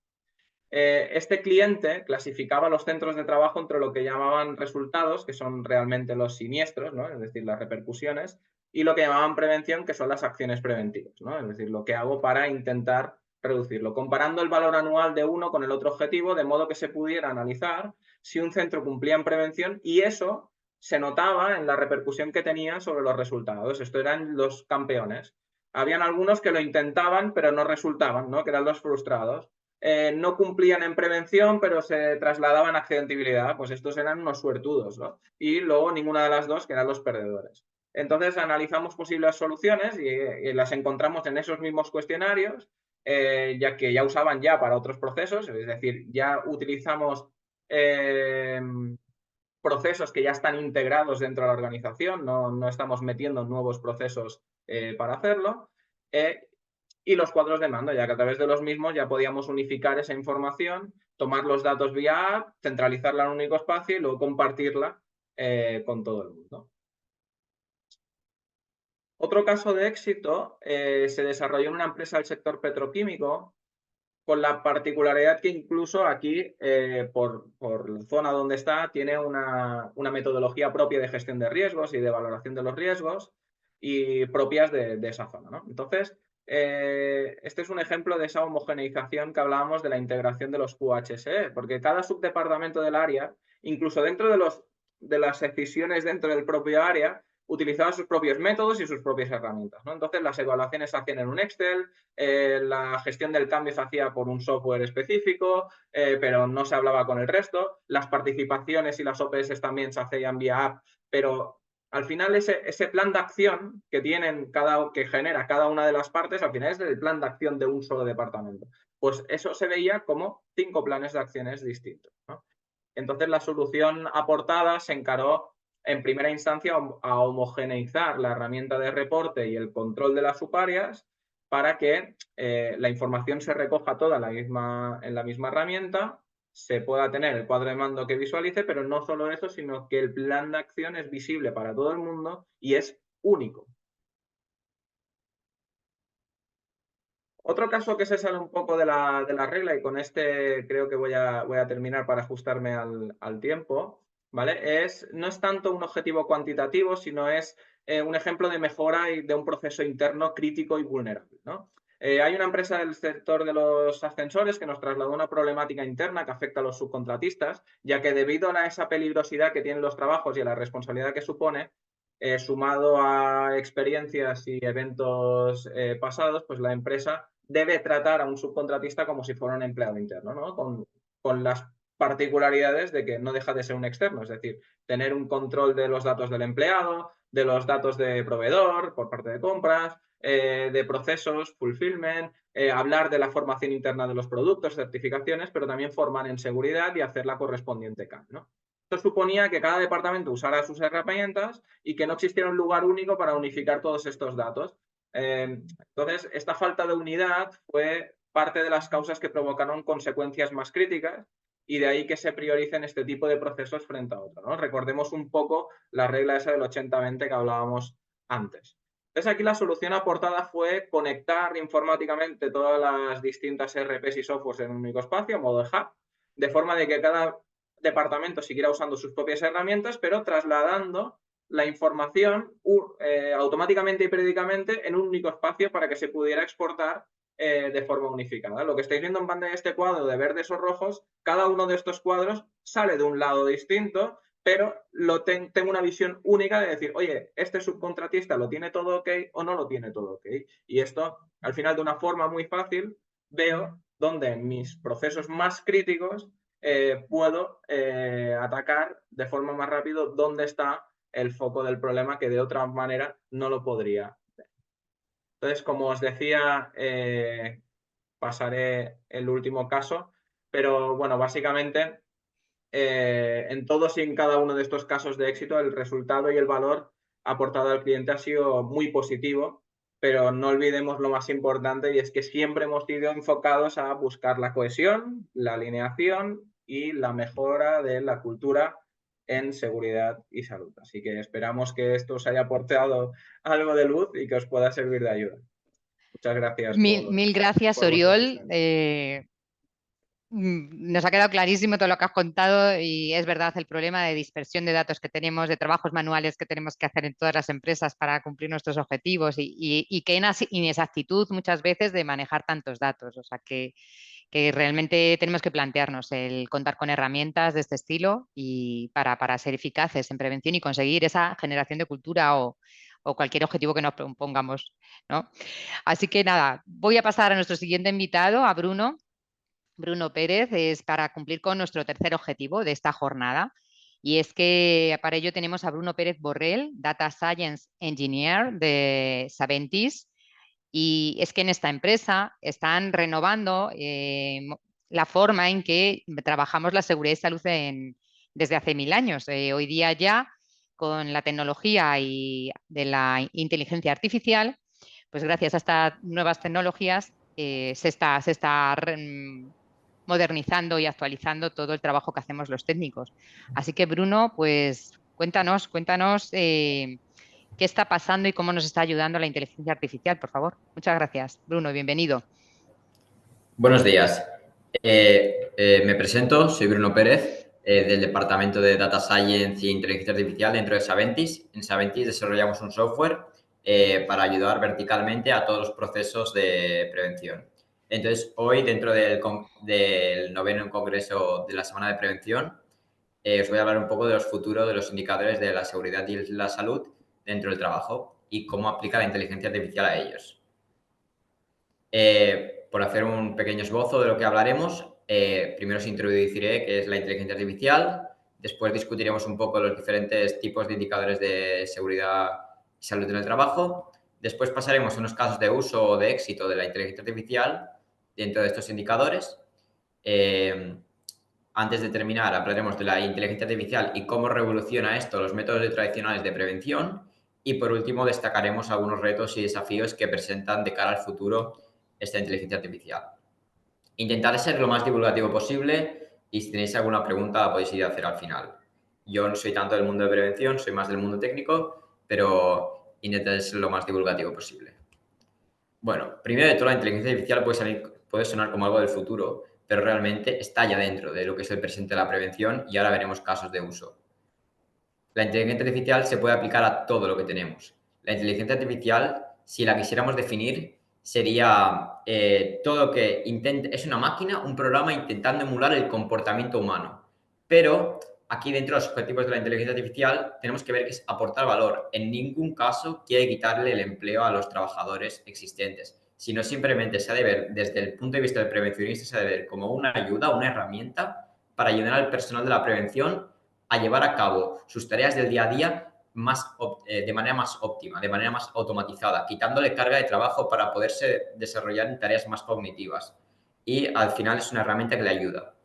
Este cliente clasificaba los centros de trabajo entre lo que llamaban resultados, que son realmente los siniestros, ¿no? Es decir, las repercusiones, y lo que llamaban prevención, que son las acciones preventivas, ¿no? Es decir, lo que hago para intentar reducirlo, comparando el valor anual de uno con el otro objetivo, de modo que se pudiera analizar si un centro cumplía en prevención y eso se notaba en la repercusión que tenía sobre los resultados. Esto eran los campeones. Habían algunos que lo intentaban, pero no resultaban, ¿no? Que eran los frustrados. No cumplían en prevención, pero se trasladaban a accidentabilidad. Pues estos eran unos suertudos, ¿no? Y luego ninguna de las dos, que eran los perdedores. Entonces analizamos posibles soluciones y las encontramos en esos mismos cuestionarios, ya que ya usaban ya para otros procesos, es decir, ya utilizamos procesos que ya están integrados dentro de la organización, no estamos metiendo nuevos procesos para hacerlo. Y los cuadros de mando, ya que a través de los mismos ya podíamos unificar esa información, tomar los datos vía app, centralizarla en un único espacio y luego compartirla con todo el mundo. Otro caso de éxito se desarrolló en una empresa del sector petroquímico, con la particularidad que incluso aquí, por la zona donde está, tiene una metodología propia de gestión de riesgos y de valoración de los riesgos y propias de esa zona, ¿no? Entonces, este es un ejemplo de esa homogeneización que hablábamos de la integración de los QHSE, porque cada subdepartamento del área, incluso dentro de las decisiones dentro del propio área, utilizaban sus propios métodos y sus propias herramientas, ¿no? Entonces, las evaluaciones se hacían en un Excel, la gestión del cambio se hacía por un software específico, pero no se hablaba con el resto. Las participaciones y las OPS también se hacían vía app, pero al final ese plan de acción que que genera cada una de las partes, al final es el plan de acción de un solo departamento. Pues eso se veía como 5 planes de acciones distintos, ¿no? Entonces, la solución aportada se encaró en primera instancia a homogeneizar la herramienta de reporte y el control de las subáreas para que la información se recoja toda en la misma herramienta, se pueda tener el cuadro de mando que visualice, pero no solo eso, sino que el plan de acción es visible para todo el mundo y es único. Otro caso que se sale un poco de la regla, y con este creo que voy a terminar para ajustarme al tiempo, ¿vale? No es tanto un objetivo cuantitativo, sino es un ejemplo de mejora y de un proceso interno crítico y vulnerable, ¿no? Hay una empresa del sector de los ascensores que nos trasladó una problemática interna que afecta a los subcontratistas, ya que debido a esa peligrosidad que tienen los trabajos y a la responsabilidad que supone, sumado a experiencias y eventos pasados, pues la empresa debe tratar a un subcontratista como si fuera un empleado interno, ¿no? Con las particularidades de que no deja de ser un externo, es decir, tener un control de los datos del empleado, de los datos de proveedor por parte de compras, de procesos, fulfillment, hablar de la formación interna de los productos, certificaciones, pero también formar en seguridad y hacer la correspondiente CAM, ¿no? Esto suponía que cada departamento usara sus herramientas y que no existiera un lugar único para unificar todos estos datos. Entonces, esta falta de unidad fue parte de las causas que provocaron consecuencias más críticas y de ahí que se prioricen este tipo de procesos frente a otros, ¿no? Recordemos un poco la regla esa del 80-20 que hablábamos antes. Entonces, aquí la solución aportada fue conectar informáticamente todas las distintas ERPs y softwares en un único espacio, modo de hub, de forma de que cada departamento siguiera usando sus propias herramientas, pero trasladando la información automáticamente y periódicamente en un único espacio para que se pudiera exportar de forma unificada. Lo que estáis viendo en pantalla de este cuadro de verdes o rojos, cada uno de estos cuadros sale de un lado distinto, pero tengo una visión única de decir, oye, este subcontratista lo tiene todo ok o no lo tiene todo ok. Y esto, al final, de una forma muy fácil, veo dónde en mis procesos más críticos puedo atacar de forma más rápida dónde está el foco del problema que de otra manera no lo podría ver. Entonces, como os decía, pasaré el último caso. pero bueno, básicamente en todos y en cada uno de estos casos de éxito, el resultado y el valor aportado al cliente ha sido muy positivo, pero no olvidemos lo más importante, y es que siempre hemos ido enfocados a buscar la cohesión, la alineación y la mejora de la cultura en seguridad y salud. Así que esperamos que esto os haya aportado algo de luz y que os pueda servir de ayuda. Muchas gracias Mil gracias, por vuestra Oriol. atención. Nos ha quedado clarísimo todo lo que has contado y es verdad el problema de dispersión de datos que tenemos, de trabajos manuales que tenemos que hacer en todas las empresas para cumplir nuestros objetivos y que inexactitud muchas veces de manejar tantos datos. O sea que realmente tenemos que plantearnos el contar con herramientas de este estilo y para ser eficaces en prevención y conseguir esa generación de cultura o cualquier objetivo que nos propongamos, ¿no? Así que nada, voy a pasar a nuestro siguiente invitado, a Bruno. Bruno Pérez, es para cumplir con nuestro tercer objetivo de esta jornada. Y es que para ello tenemos a Bruno Pérez Borrell, Data Science Engineer de Saventis. Y es que en esta empresa están renovando la forma en que trabajamos la seguridad y salud desde hace 1000 años. Hoy día ya, con la tecnología y de la inteligencia artificial, pues gracias a estas nuevas tecnologías se está modernizando y actualizando todo el trabajo que hacemos los técnicos. Así que, Bruno, pues cuéntanos qué está pasando y cómo nos está ayudando la inteligencia artificial, por favor. Muchas gracias, Bruno, bienvenido. Buenos días. Me presento, soy Bruno Pérez, del Departamento de Data Science e Inteligencia Artificial dentro de Saventis. En Saventis desarrollamos un software para ayudar verticalmente a todos los procesos de prevención. Entonces, hoy, dentro del 9º Congreso de la Semana de Prevención, os voy a hablar un poco de los futuros de los indicadores de la seguridad y la salud dentro del trabajo y cómo aplica la inteligencia artificial a ellos. Por hacer un pequeño esbozo de lo que hablaremos, primero os introduciré qué es la inteligencia artificial, después discutiremos un poco los diferentes tipos de indicadores de seguridad y salud en el trabajo, después pasaremos a unos casos de uso o de éxito de la inteligencia artificial dentro de estos indicadores. Antes de terminar, hablaremos de la inteligencia artificial y cómo revoluciona esto los métodos tradicionales de prevención. Y por último, destacaremos algunos retos y desafíos que presentan de cara al futuro esta inteligencia artificial. Intentaré ser lo más divulgativo posible y si tenéis alguna pregunta la podéis ir a hacer al final. Yo no soy tanto del mundo de prevención, soy más del mundo técnico, pero intentaré ser lo más divulgativo posible. Bueno, primero de todo, la inteligencia artificial puede sonar como algo del futuro, pero realmente está ya dentro de lo que es el presente de la prevención y ahora veremos casos de uso. La inteligencia artificial se puede aplicar a todo lo que tenemos. La inteligencia artificial, si la quisiéramos definir, sería todo lo que es una máquina, un programa intentando emular el comportamiento humano. Pero aquí dentro de los objetivos de la inteligencia artificial tenemos que ver que es aportar valor. En ningún caso quiere quitarle el empleo a los trabajadores existentes, sino simplemente se ha de ver desde el punto de vista del prevencionista, se ha de ver como una ayuda, una herramienta para ayudar al personal de la prevención a llevar a cabo sus tareas del día a día de manera más óptima, de manera más automatizada, quitándole carga de trabajo para poderse desarrollar en tareas más cognitivas. Y al final es una herramienta que le ayuda.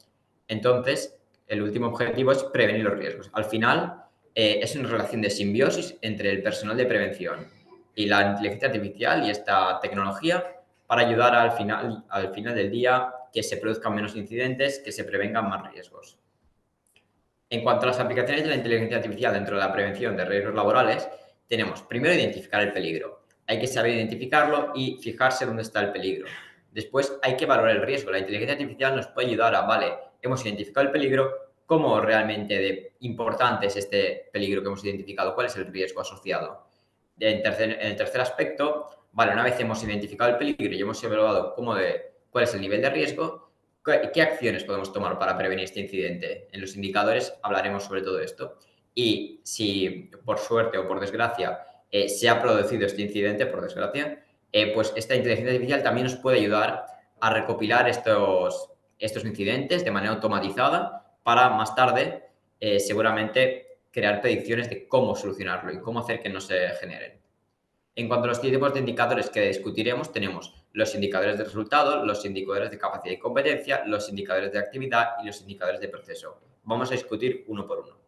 Entonces, el último objetivo es prevenir los riesgos. Al final, es una relación de simbiosis entre el personal de prevención y la inteligencia artificial y esta tecnología para ayudar al final del día que se produzcan menos incidentes, que se prevengan más riesgos. En cuanto a las aplicaciones de la inteligencia artificial dentro de la prevención de riesgos laborales, tenemos primero identificar el peligro. Hay que saber identificarlo y fijarse dónde está el peligro. Después hay que valorar el riesgo. La inteligencia artificial nos puede ayudar a, vale, hemos identificado el peligro, ¿cómo realmente importante es este peligro que hemos identificado? ¿Cuál es el riesgo asociado? En el tercer aspecto, vale, una vez hemos identificado el peligro y hemos evaluado cuál es el nivel de riesgo, ¿qué acciones podemos tomar para prevenir este incidente? En los indicadores hablaremos sobre todo esto. Y si por suerte o por desgracia se ha producido este incidente, por desgracia, pues esta inteligencia artificial también nos puede ayudar a recopilar estos incidentes de manera automatizada para más tarde seguramente crear predicciones de cómo solucionarlo y cómo hacer que no se generen. En cuanto a los tipos de indicadores que discutiremos, tenemos los indicadores de resultado, los indicadores de capacidad y competencia, los indicadores de actividad y los indicadores de proceso. Vamos a discutir uno por uno.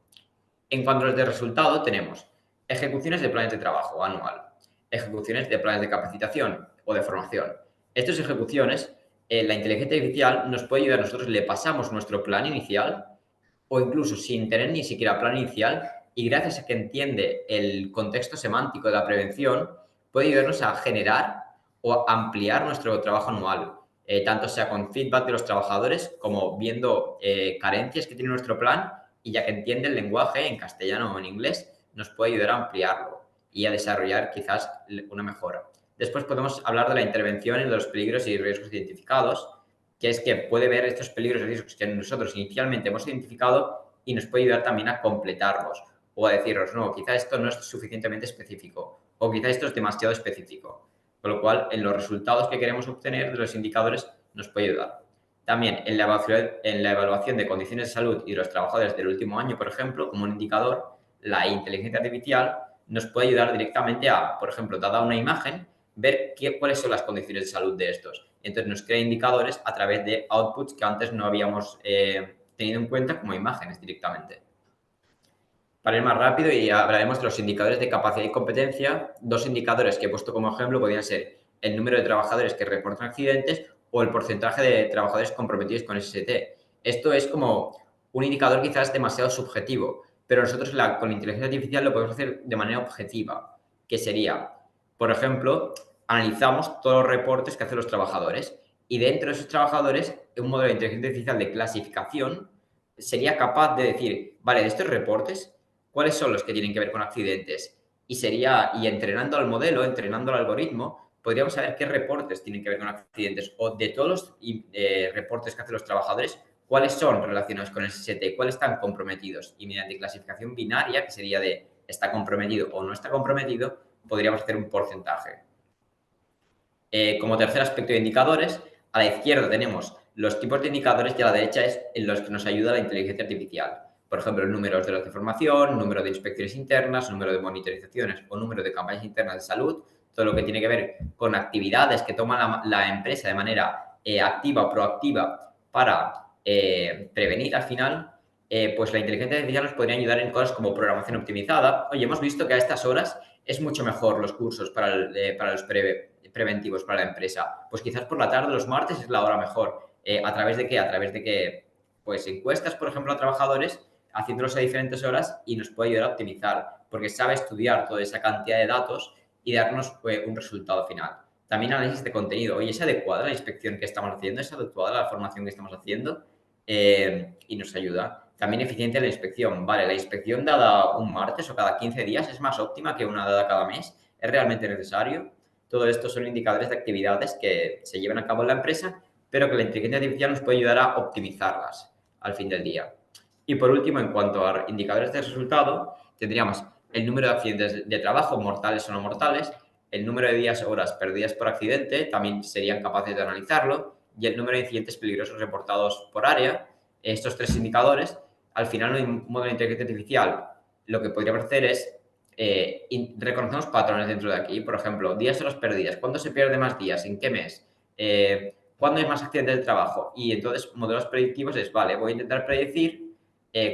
En cuanto a los de resultado, tenemos ejecuciones de planes de trabajo anual, ejecuciones de planes de capacitación o de formación. Estas ejecuciones, la inteligencia artificial nos puede ayudar. Nosotros le pasamos nuestro plan inicial o incluso sin tener ni siquiera plan inicial, y gracias a que entiende el contexto semántico de la prevención, puede ayudarnos a generar o ampliar nuestro trabajo anual, tanto sea con feedback de los trabajadores como viendo carencias que tiene nuestro plan, y ya que entiende el lenguaje en castellano o en inglés, nos puede ayudar a ampliarlo y a desarrollar quizás una mejora. Después podemos hablar de la intervención en los peligros y riesgos identificados, que es que puede ver estos peligros y riesgos que nosotros inicialmente hemos identificado y nos puede ayudar también a completarlos o a decirnos, no, quizá esto no es suficientemente específico o quizá esto es demasiado específico. Con lo cual, en los resultados que queremos obtener de los indicadores nos puede ayudar. También en la evaluación de condiciones de salud y de los trabajadores del último año, por ejemplo, como un indicador, la inteligencia artificial nos puede ayudar directamente a, por ejemplo, dada una imagen, ver cuáles son las condiciones de salud de estos. Entonces nos crea indicadores a través de outputs que antes no habíamos tenido en cuenta como imágenes directamente. Para ir más rápido, y hablaremos de los indicadores de capacidad y competencia. Dos indicadores que he puesto como ejemplo podrían ser el número de trabajadores que reportan accidentes o el porcentaje de trabajadores comprometidos con SST. Esto es como un indicador quizás demasiado subjetivo, pero nosotros con la inteligencia artificial lo podemos hacer de manera objetiva, que sería, por ejemplo, analizamos todos los reportes que hacen los trabajadores y dentro de esos trabajadores, un modelo de inteligencia artificial de clasificación sería capaz de decir, vale, de estos reportes, ¿cuáles son los que tienen que ver con accidentes? Y entrenando al modelo, entrenando al algoritmo, podríamos saber qué reportes tienen que ver con accidentes o de todos los reportes que hacen los trabajadores, cuáles son relacionados con el SST, cuáles están comprometidos. Y mediante clasificación binaria, que sería de está comprometido o no está comprometido, podríamos hacer un porcentaje. Como tercer aspecto de indicadores, a la izquierda tenemos los tipos de indicadores y a la derecha es en los que nos ayuda la inteligencia artificial. Por ejemplo, el número de horas de formación, número de inspecciones internas, número de monitorizaciones o número de campañas internas de salud, todo lo que tiene que ver con actividades que toma la empresa de manera activa o proactiva para prevenir al final, pues la inteligencia artificial nos podría ayudar en cosas como programación optimizada. Oye, hemos visto que a estas horas es mucho mejor los cursos para los preventivos para la empresa. Pues quizás por la tarde, los martes, es la hora mejor. ¿A través de qué? A través de que, pues, encuestas, por ejemplo, a trabajadores, haciéndolos a diferentes horas y nos puede ayudar a optimizar, porque sabe estudiar toda esa cantidad de datos y darnos un resultado final. También análisis de contenido. Oye, ¿es adecuada la inspección que estamos haciendo? ¿Es adecuada la formación que estamos haciendo? Y nos ayuda. También eficiencia en la inspección. Vale, la inspección dada un martes o cada 15 días es más óptima que una dada cada mes. ¿Es realmente necesario? Todo esto son indicadores de actividades que se llevan a cabo en la empresa, pero que la inteligencia artificial nos puede ayudar a optimizarlas al fin del día. Y por último, en cuanto a indicadores de resultado, tendríamos el número de accidentes de trabajo, mortales o no mortales, el número de días o horas perdidas por accidente, también serían capaces de analizarlo, y el número de incidentes peligrosos reportados por área. Estos tres indicadores, al final, un modelo de inteligencia artificial, lo que podríamos hacer es reconocemos patrones dentro de aquí. Por ejemplo, días o horas perdidas. ¿Cuándo se pierde más días? ¿En qué mes? ¿Cuándo hay más accidentes de trabajo? Y entonces, modelos predictivos es, vale, voy a intentar predecir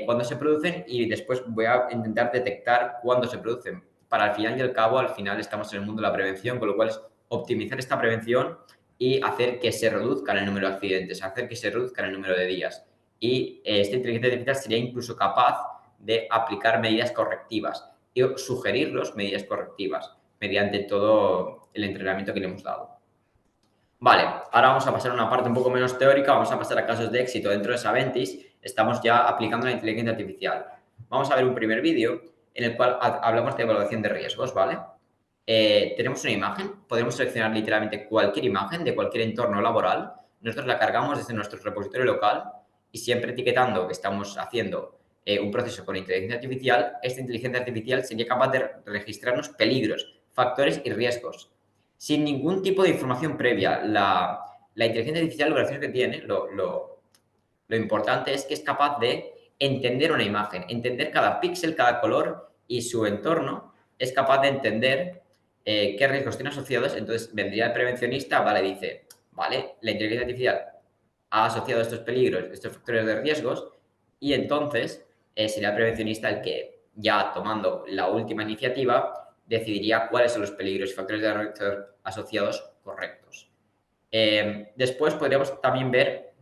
cuándo se producen y después voy a intentar detectar cuándo se producen. Para al final y al cabo, al final estamos en el mundo de la prevención, con lo cual es optimizar esta prevención y hacer que se reduzcan el número de accidentes, hacer que se reduzcan el número de días. Y esta inteligencia artificial sería incluso capaz de aplicar medidas correctivas y sugerirlos medidas correctivas mediante todo el entrenamiento que le hemos dado. Vale, ahora vamos a pasar a una parte un poco menos teórica, vamos a pasar a casos de éxito dentro de Saventis. Estamos ya aplicando la inteligencia artificial. Vamos a ver un primer vídeo en el cual hablamos de evaluación de riesgos, ¿vale? Tenemos una imagen, podemos seleccionar literalmente cualquier imagen de cualquier entorno laboral. Nosotros la cargamos desde nuestro repositorio local y siempre etiquetando que estamos haciendo un proceso con inteligencia artificial, esta inteligencia artificial sería capaz de registrarnos peligros, factores y riesgos sin ningún tipo de información previa. La inteligencia artificial, lo gracioso que tiene, lo importante es que es capaz de entender una imagen, entender cada píxel, cada color y su entorno, es capaz de entender qué riesgos tiene asociados, entonces vendría el prevencionista, vale, dice, vale, la inteligencia artificial ha asociado estos peligros, estos factores de riesgos, y entonces sería el prevencionista el que, ya tomando la última iniciativa, decidiría cuáles son los peligros y factores de riesgo asociados correctos. Después podríamos también ver,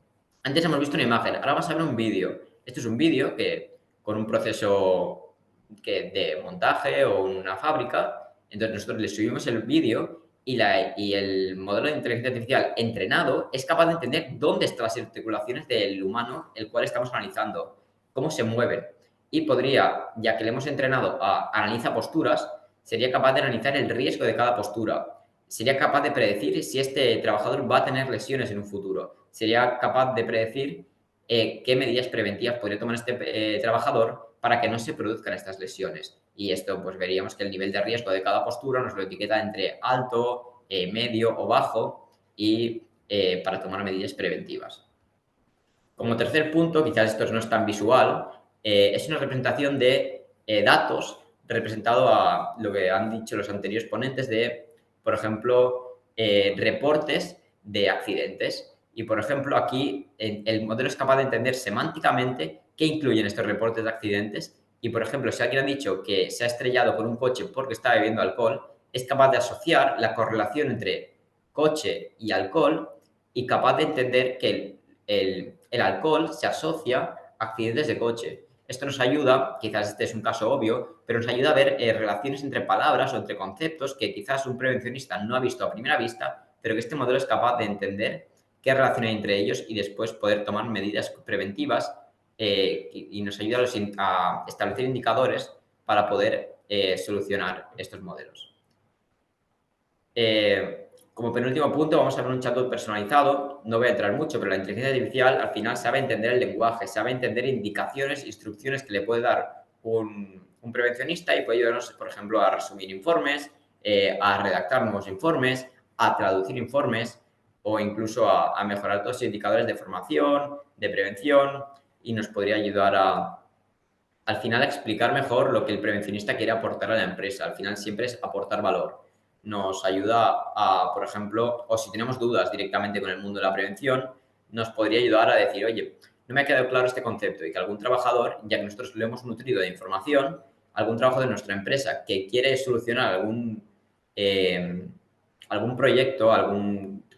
antes hemos visto una imagen, ahora vamos a ver un vídeo. Esto es un vídeo que con un proceso de montaje o una fábrica, entonces nosotros le subimos el vídeo y el modelo de inteligencia artificial entrenado es capaz de entender dónde están las articulaciones del humano, el cual estamos analizando, cómo se mueven. Y podría, ya que le hemos entrenado a analizar posturas, sería capaz de analizar el riesgo de cada postura. Sería capaz de predecir si este trabajador va a tener lesiones en un futuro. Sería capaz de predecir qué medidas preventivas podría tomar este trabajador para que no se produzcan estas lesiones. Y esto, pues veríamos que el nivel de riesgo de cada postura nos lo etiqueta entre alto, medio o bajo y para tomar medidas preventivas. Como tercer punto, quizás esto no es tan visual, es una representación de datos representado a lo que han dicho los anteriores ponentes de, por ejemplo, reportes de accidentes. Y, por ejemplo, aquí el modelo es capaz de entender semánticamente qué incluyen estos reportes de accidentes. Y, por ejemplo, si alguien ha dicho que se ha estrellado con un coche porque está bebiendo alcohol, es capaz de asociar la correlación entre coche y alcohol y capaz de entender que el alcohol se asocia a accidentes de coche. Esto nos ayuda, quizás este es un caso obvio, pero nos ayuda a ver relaciones entre palabras o entre conceptos que quizás un prevencionista no ha visto a primera vista, pero que este modelo es capaz de entender qué relación hay entre ellos y después poder tomar medidas preventivas y nos ayuda a establecer indicadores para poder solucionar estos modelos. Como penúltimo punto, vamos a ver un chatbot personalizado. No voy a entrar mucho, pero la inteligencia artificial al final sabe entender el lenguaje, sabe entender indicaciones, instrucciones que le puede dar un prevencionista y puede ayudarnos, por ejemplo, a resumir informes, a redactar nuevos informes, a traducir informes o incluso a mejorar todos los indicadores de formación, de prevención y nos podría ayudar al final a explicar mejor lo que el prevencionista quiere aportar a la empresa. Al final siempre es aportar valor. Nos ayuda a, por ejemplo, o si tenemos dudas directamente con el mundo de la prevención, nos podría ayudar a decir, oye, no me ha quedado claro este concepto y que algún trabajador, ya que nosotros lo hemos nutrido de información, algún trabajador de nuestra empresa que quiere solucionar algún proyecto,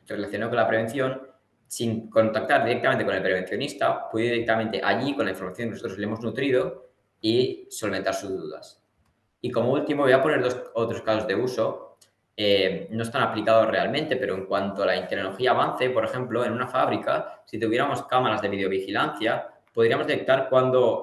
relacionado con la prevención, sin contactar directamente con el prevencionista, puede ir directamente allí con la información que nosotros le hemos nutrido y solventar sus dudas. Y como último, voy a poner otros casos de uso. No están aplicados realmente, pero en cuanto a la tecnología avance, por ejemplo, en una fábrica, si tuviéramos cámaras de videovigilancia, podríamos detectar cuando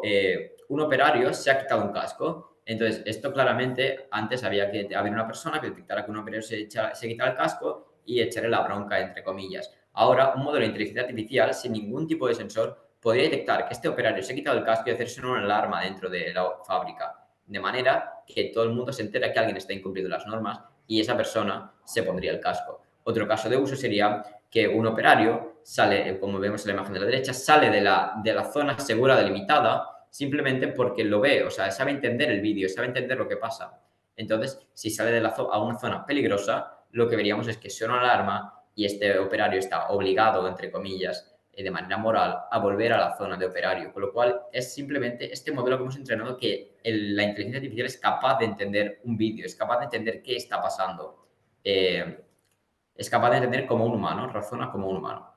un operario se ha quitado un casco. Entonces, esto claramente, antes había que haber una persona que detectara que un operario se quitaba el casco y echarle la bronca, entre comillas. Ahora, un modelo de inteligencia artificial, sin ningún tipo de sensor, podría detectar que este operario se ha quitado el casco y hacerse una alarma dentro de la fábrica, de manera que todo el mundo se entera que alguien está incumpliendo las normas y esa persona se pondría el casco. Otro caso de uso sería que un operario sale, como vemos en la imagen de la derecha, sale de la zona segura delimitada simplemente porque lo ve, o sea, sabe entender el vídeo, sabe entender lo que pasa. Entonces, si sale a una zona peligrosa, lo que veríamos es que suena una alarma y este operario está obligado, entre comillas, de manera moral, a volver a la zona de operario. Con lo cual, es simplemente este modelo que hemos entrenado que la inteligencia artificial es capaz de entender un vídeo, es capaz de entender qué está pasando. Es capaz de entender como un humano, razona como un humano.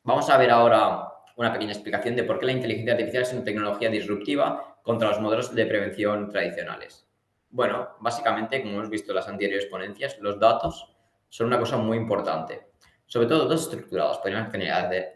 Vamos a ver ahora una pequeña explicación de por qué la inteligencia artificial es una tecnología disruptiva contra los modelos de prevención tradicionales. Bueno, básicamente, como hemos visto en las anteriores ponencias, los datos son una cosa muy importante. Sobre todo datos estructurados. Podríamos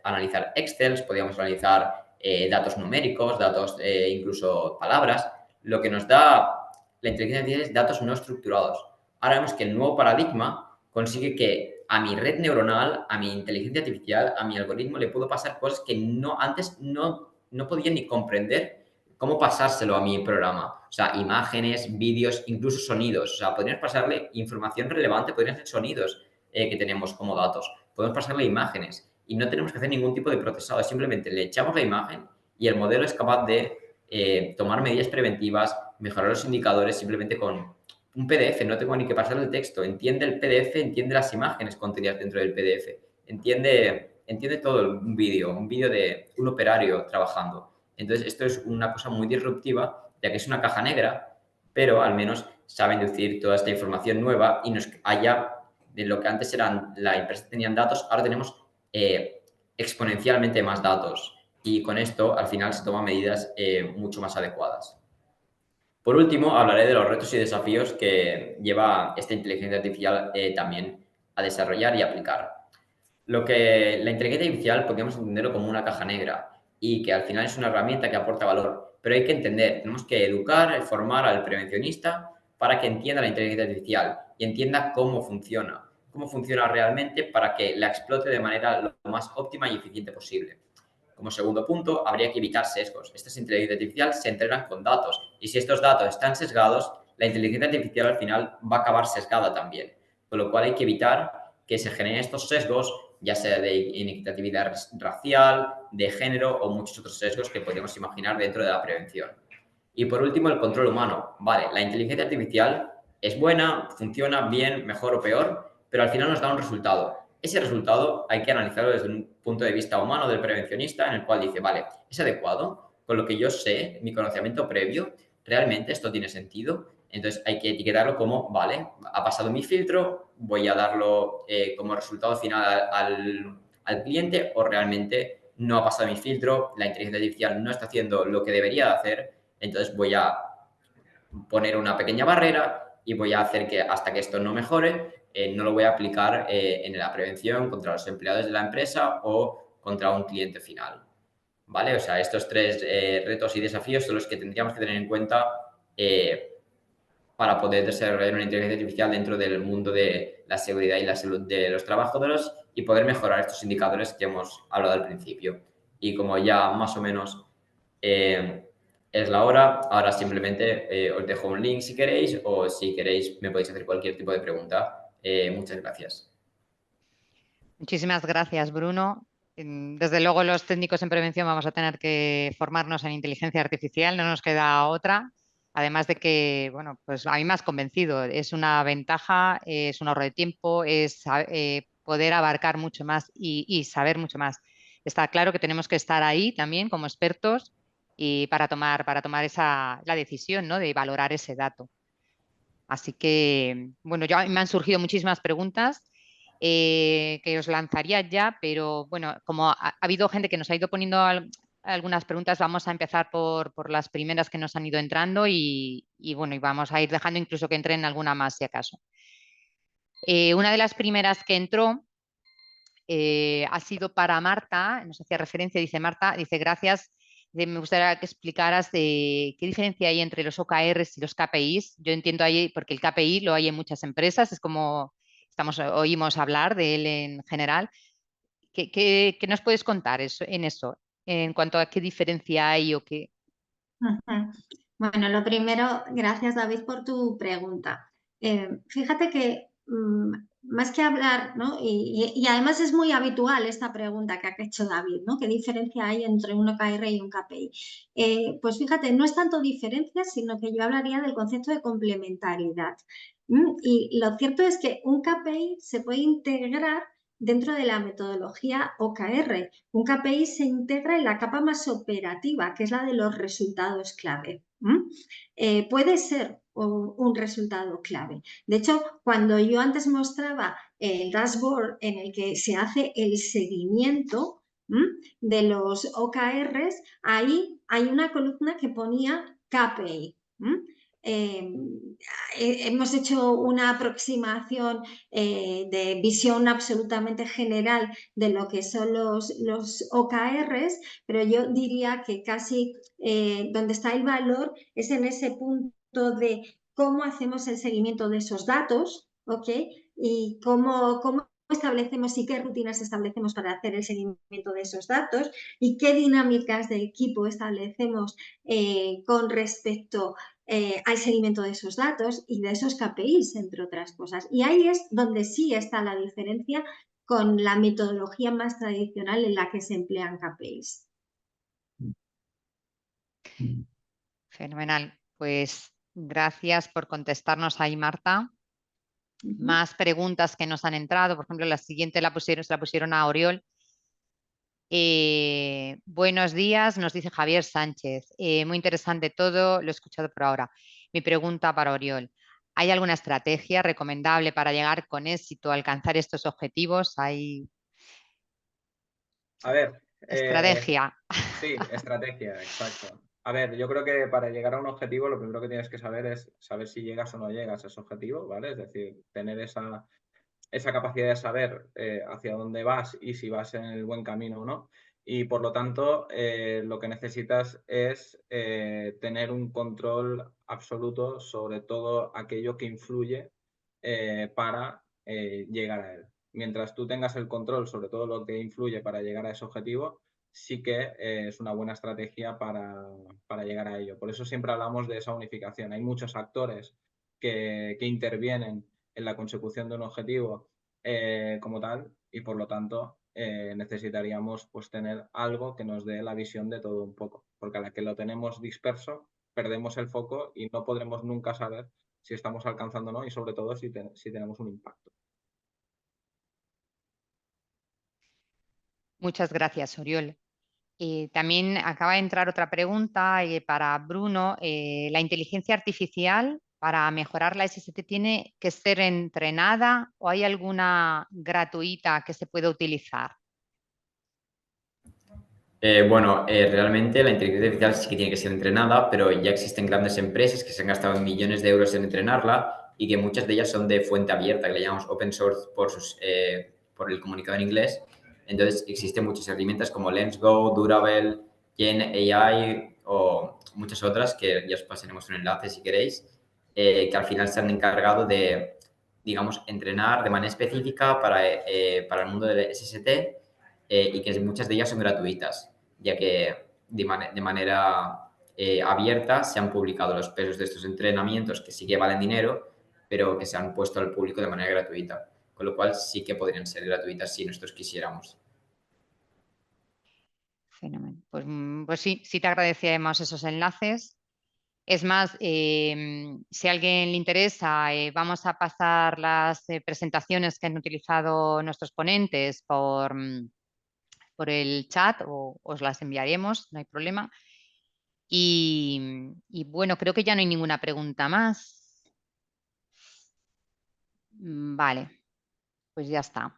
analizar Excel, podríamos analizar datos numéricos, datos incluso palabras. Lo que nos da la inteligencia artificial es datos no estructurados. Ahora vemos que el nuevo paradigma consigue que a mi red neuronal, a mi inteligencia artificial, a mi algoritmo le puedo pasar cosas que antes no podía ni comprender cómo pasárselo a mi programa. O sea, imágenes, vídeos, incluso sonidos. O sea, podríamos pasarle información relevante, podrían ser sonidos que tenemos como datos. Podemos pasarle imágenes y no tenemos que hacer ningún tipo de procesado. Simplemente le echamos la imagen y el modelo es capaz de tomar medidas preventivas, mejorar los indicadores simplemente con un PDF, no tengo ni que pasar el texto, entiende el PDF, entiende las imágenes contenidas dentro del PDF, entiende todo un vídeo de un operario trabajando. Entonces, esto es una cosa muy disruptiva, ya que es una caja negra, pero al menos saben deducir toda esta información nueva y nos haya, de lo que antes eran, la empresa tenían datos, ahora tenemos exponencialmente más datos y con esto al final se toman medidas mucho más adecuadas. Por último, hablaré de los retos y desafíos que lleva esta inteligencia artificial también a desarrollar y aplicar. La inteligencia artificial podríamos entenderlo como una caja negra y que al final es una herramienta que aporta valor, pero hay que entender, tenemos que educar, formar al prevencionista para que entienda la inteligencia artificial y entienda cómo funciona realmente para que la explote de manera lo más óptima y eficiente posible. Como segundo punto, habría que evitar sesgos. Estas inteligencia artificial se entrenan con datos y si estos datos están sesgados, la inteligencia artificial al final va a acabar sesgada también. Con lo cual hay que evitar que se generen estos sesgos, ya sea de inequitatividad racial, de género o muchos otros sesgos que podemos imaginar dentro de la prevención. Y por último, el control humano. Vale, la inteligencia artificial es buena, funciona bien, mejor o peor, pero al final nos da un resultado. Ese resultado hay que analizarlo desde un punto de vista humano del prevencionista, en el cual dice, vale, ¿es adecuado? Con lo que yo sé, mi conocimiento previo, ¿realmente esto tiene sentido? Entonces hay que etiquetarlo como, vale, ha pasado mi filtro, voy a darlo como resultado final al cliente o realmente no ha pasado mi filtro, la inteligencia artificial no está haciendo lo que debería de hacer, entonces voy a poner una pequeña barrera y voy a hacer que hasta que esto no mejore, no lo voy a aplicar en la prevención contra los empleados de la empresa o contra un cliente final. ¿Vale? O sea, estos tres retos y desafíos son los que tendríamos que tener en cuenta para poder desarrollar una inteligencia artificial dentro del mundo de la seguridad y la salud de los trabajadores y poder mejorar estos indicadores que hemos hablado al principio. Y como ya más o menos es la hora, ahora simplemente os dejo un link si queréis o si queréis me podéis hacer cualquier tipo de pregunta. Muchas gracias. Muchísimas gracias, Bruno. Desde luego, los técnicos en prevención vamos a tener que formarnos en inteligencia artificial, no nos queda otra. Además de que, bueno, pues a mí me has convencido, es una ventaja, es un ahorro de tiempo, es poder abarcar mucho más y saber mucho más. Está claro que tenemos que estar ahí también como expertos y para tomar la decisión, ¿no?, de valorar ese dato. Así que, bueno, me han surgido muchísimas preguntas que os lanzaría ya, pero bueno, como ha habido gente que nos ha ido poniendo algunas preguntas, vamos a empezar por las primeras que nos han ido entrando y bueno, y vamos a ir dejando incluso que entren alguna más si acaso. Una de las primeras que entró ha sido para Marta, nos hacía referencia, dice Marta, dice gracias. Me gustaría que explicaras qué diferencia hay entre los OKRs y los KPIs. Yo entiendo ahí, porque el KPI lo hay en muchas empresas, es como oímos hablar de él en general. ¿Qué nos puedes contar en eso, en cuanto a qué diferencia hay o qué? Bueno, lo primero, gracias David por tu pregunta. Fíjate que más que hablar, ¿no? Y además es muy habitual esta pregunta que ha hecho David, ¿no? ¿Qué diferencia hay entre un OKR y un KPI? Pues fíjate, no es tanto diferencia, sino que yo hablaría del concepto de complementariedad. Y lo cierto es que un KPI se puede integrar dentro de la metodología OKR. Un KPI se integra en la capa más operativa, que es la de los resultados clave. Puede ser un resultado clave. De hecho, cuando yo antes mostraba el dashboard en el que se hace el seguimiento de los OKRs, ahí hay una columna que ponía KPI. Hemos hecho una aproximación de visión absolutamente general de lo que son los OKRs, pero yo diría que casi donde está el valor es en ese punto de cómo hacemos el seguimiento de esos datos, ¿ok? Y cómo establecemos y qué rutinas establecemos para hacer el seguimiento de esos datos y qué dinámicas de equipo establecemos con respecto al seguimiento de esos datos y de esos KPIs, entre otras cosas. Y ahí es donde sí está la diferencia con la metodología más tradicional en la que se emplean KPIs. Fenomenal. Pues Gracias por contestarnos ahí, Marta. Ujú. Más preguntas que nos han entrado. Por ejemplo, la siguiente se la pusieron a Oriol. Buenos días, nos dice Javier Sánchez. Muy interesante todo, lo he escuchado por ahora. Mi pregunta para Oriol. ¿Hay alguna estrategia recomendable para llegar con éxito a alcanzar estos objetivos? ¿Hay A ver, estrategia? sí, estrategia, exacto. A ver, yo creo que para llegar a un objetivo lo primero que tienes que saber es saber si llegas o no llegas a ese objetivo, ¿vale? Es decir, tener esa capacidad de saber hacia dónde vas y si vas en el buen camino o no. Y por lo tanto, lo que necesitas es tener un control absoluto sobre todo aquello que influye para llegar a él. Mientras tú tengas el control sobre todo lo que influye para llegar a ese objetivo, sí que es una buena estrategia para llegar a ello. Por eso siempre hablamos de esa unificación. Hay muchos actores que intervienen en la consecución de un objetivo como tal y por lo tanto necesitaríamos pues tener algo que nos dé la visión de todo un poco, porque a la que lo tenemos disperso perdemos el foco y no podremos nunca saber si estamos alcanzando o no y sobre todo si tenemos un impacto. Muchas gracias, Oriol. También acaba de entrar otra pregunta para Bruno. ¿La inteligencia artificial para mejorar la SST tiene que ser entrenada o hay alguna gratuita que se pueda utilizar? Realmente la inteligencia artificial sí que tiene que ser entrenada, pero ya existen grandes empresas que se han gastado millones de euros en entrenarla y que muchas de ellas son de fuente abierta, que le llamamos open source por el comunicado en inglés. Entonces, existen muchas herramientas como LensGo, Durable, Gen AI o muchas otras que ya os pasaremos un enlace si queréis, que al final se han encargado de, digamos, entrenar de manera específica para el mundo del SST y que muchas de ellas son gratuitas, ya que de manera abierta se han publicado los pesos de estos entrenamientos que sí que valen dinero, pero que se han puesto al público de manera gratuita, con lo cual sí que podrían ser gratuitas si nosotros quisiéramos. Fenómeno. Pues sí, sí te agradecemos esos enlaces. Es más, si a alguien le interesa, vamos a pasar las presentaciones que han utilizado nuestros ponentes por el chat o os las enviaremos, no hay problema. Y bueno, creo que ya no hay ninguna pregunta más. Vale, pues ya está.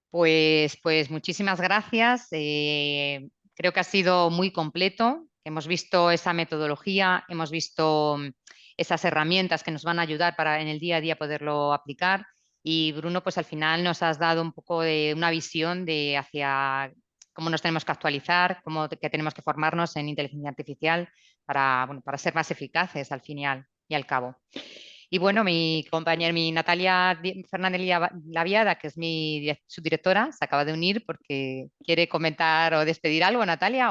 Pues muchísimas gracias. Creo que ha sido muy completo. Hemos visto esa metodología, hemos visto esas herramientas que nos van a ayudar para en el día a día poderlo aplicar. Y Bruno, pues al final nos has dado un poco de una visión de hacia cómo nos tenemos que actualizar, que tenemos que formarnos en inteligencia artificial para ser más eficaces al fin y al cabo. Y bueno, mi compañera, mi Natalia Fernández Laviada, que es mi subdirectora, se acaba de unir porque quiere comentar o despedir algo, Natalia.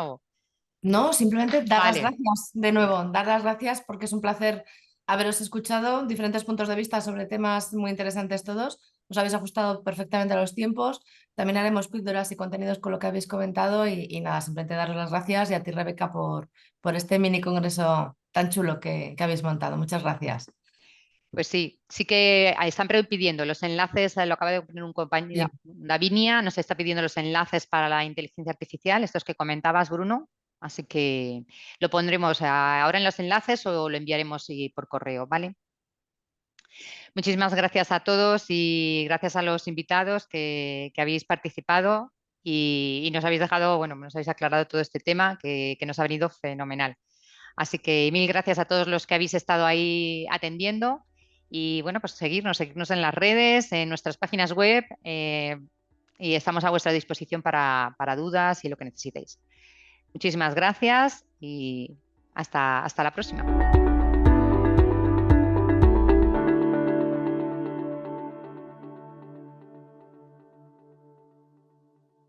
No, simplemente dar las Vale, gracias de nuevo, dar las gracias porque es un placer haberos escuchado, diferentes puntos de vista sobre temas muy interesantes todos. Os habéis ajustado perfectamente a los tiempos. También haremos píldoras y contenidos con lo que habéis comentado y nada, simplemente daros las gracias y a ti, Rebeca, por este mini congreso tan chulo que habéis montado. Muchas gracias. pues sí, sí que están pidiendo los enlaces, lo acaba de poner un compañero, Sí. Davinia, nos está pidiendo los enlaces para la inteligencia artificial, estos que comentabas, Bruno. Así que lo pondremos ahora en los enlaces o lo enviaremos por correo, ¿vale? Muchísimas gracias a todos y gracias a los invitados que habéis participado y nos habéis dejado, bueno, nos habéis aclarado todo este tema que nos ha venido fenomenal. Así que mil gracias a todos los que habéis estado ahí atendiendo y bueno, pues seguirnos en las redes, en nuestras páginas web y estamos a vuestra disposición para dudas y lo que necesitéis. Muchísimas gracias y hasta la próxima.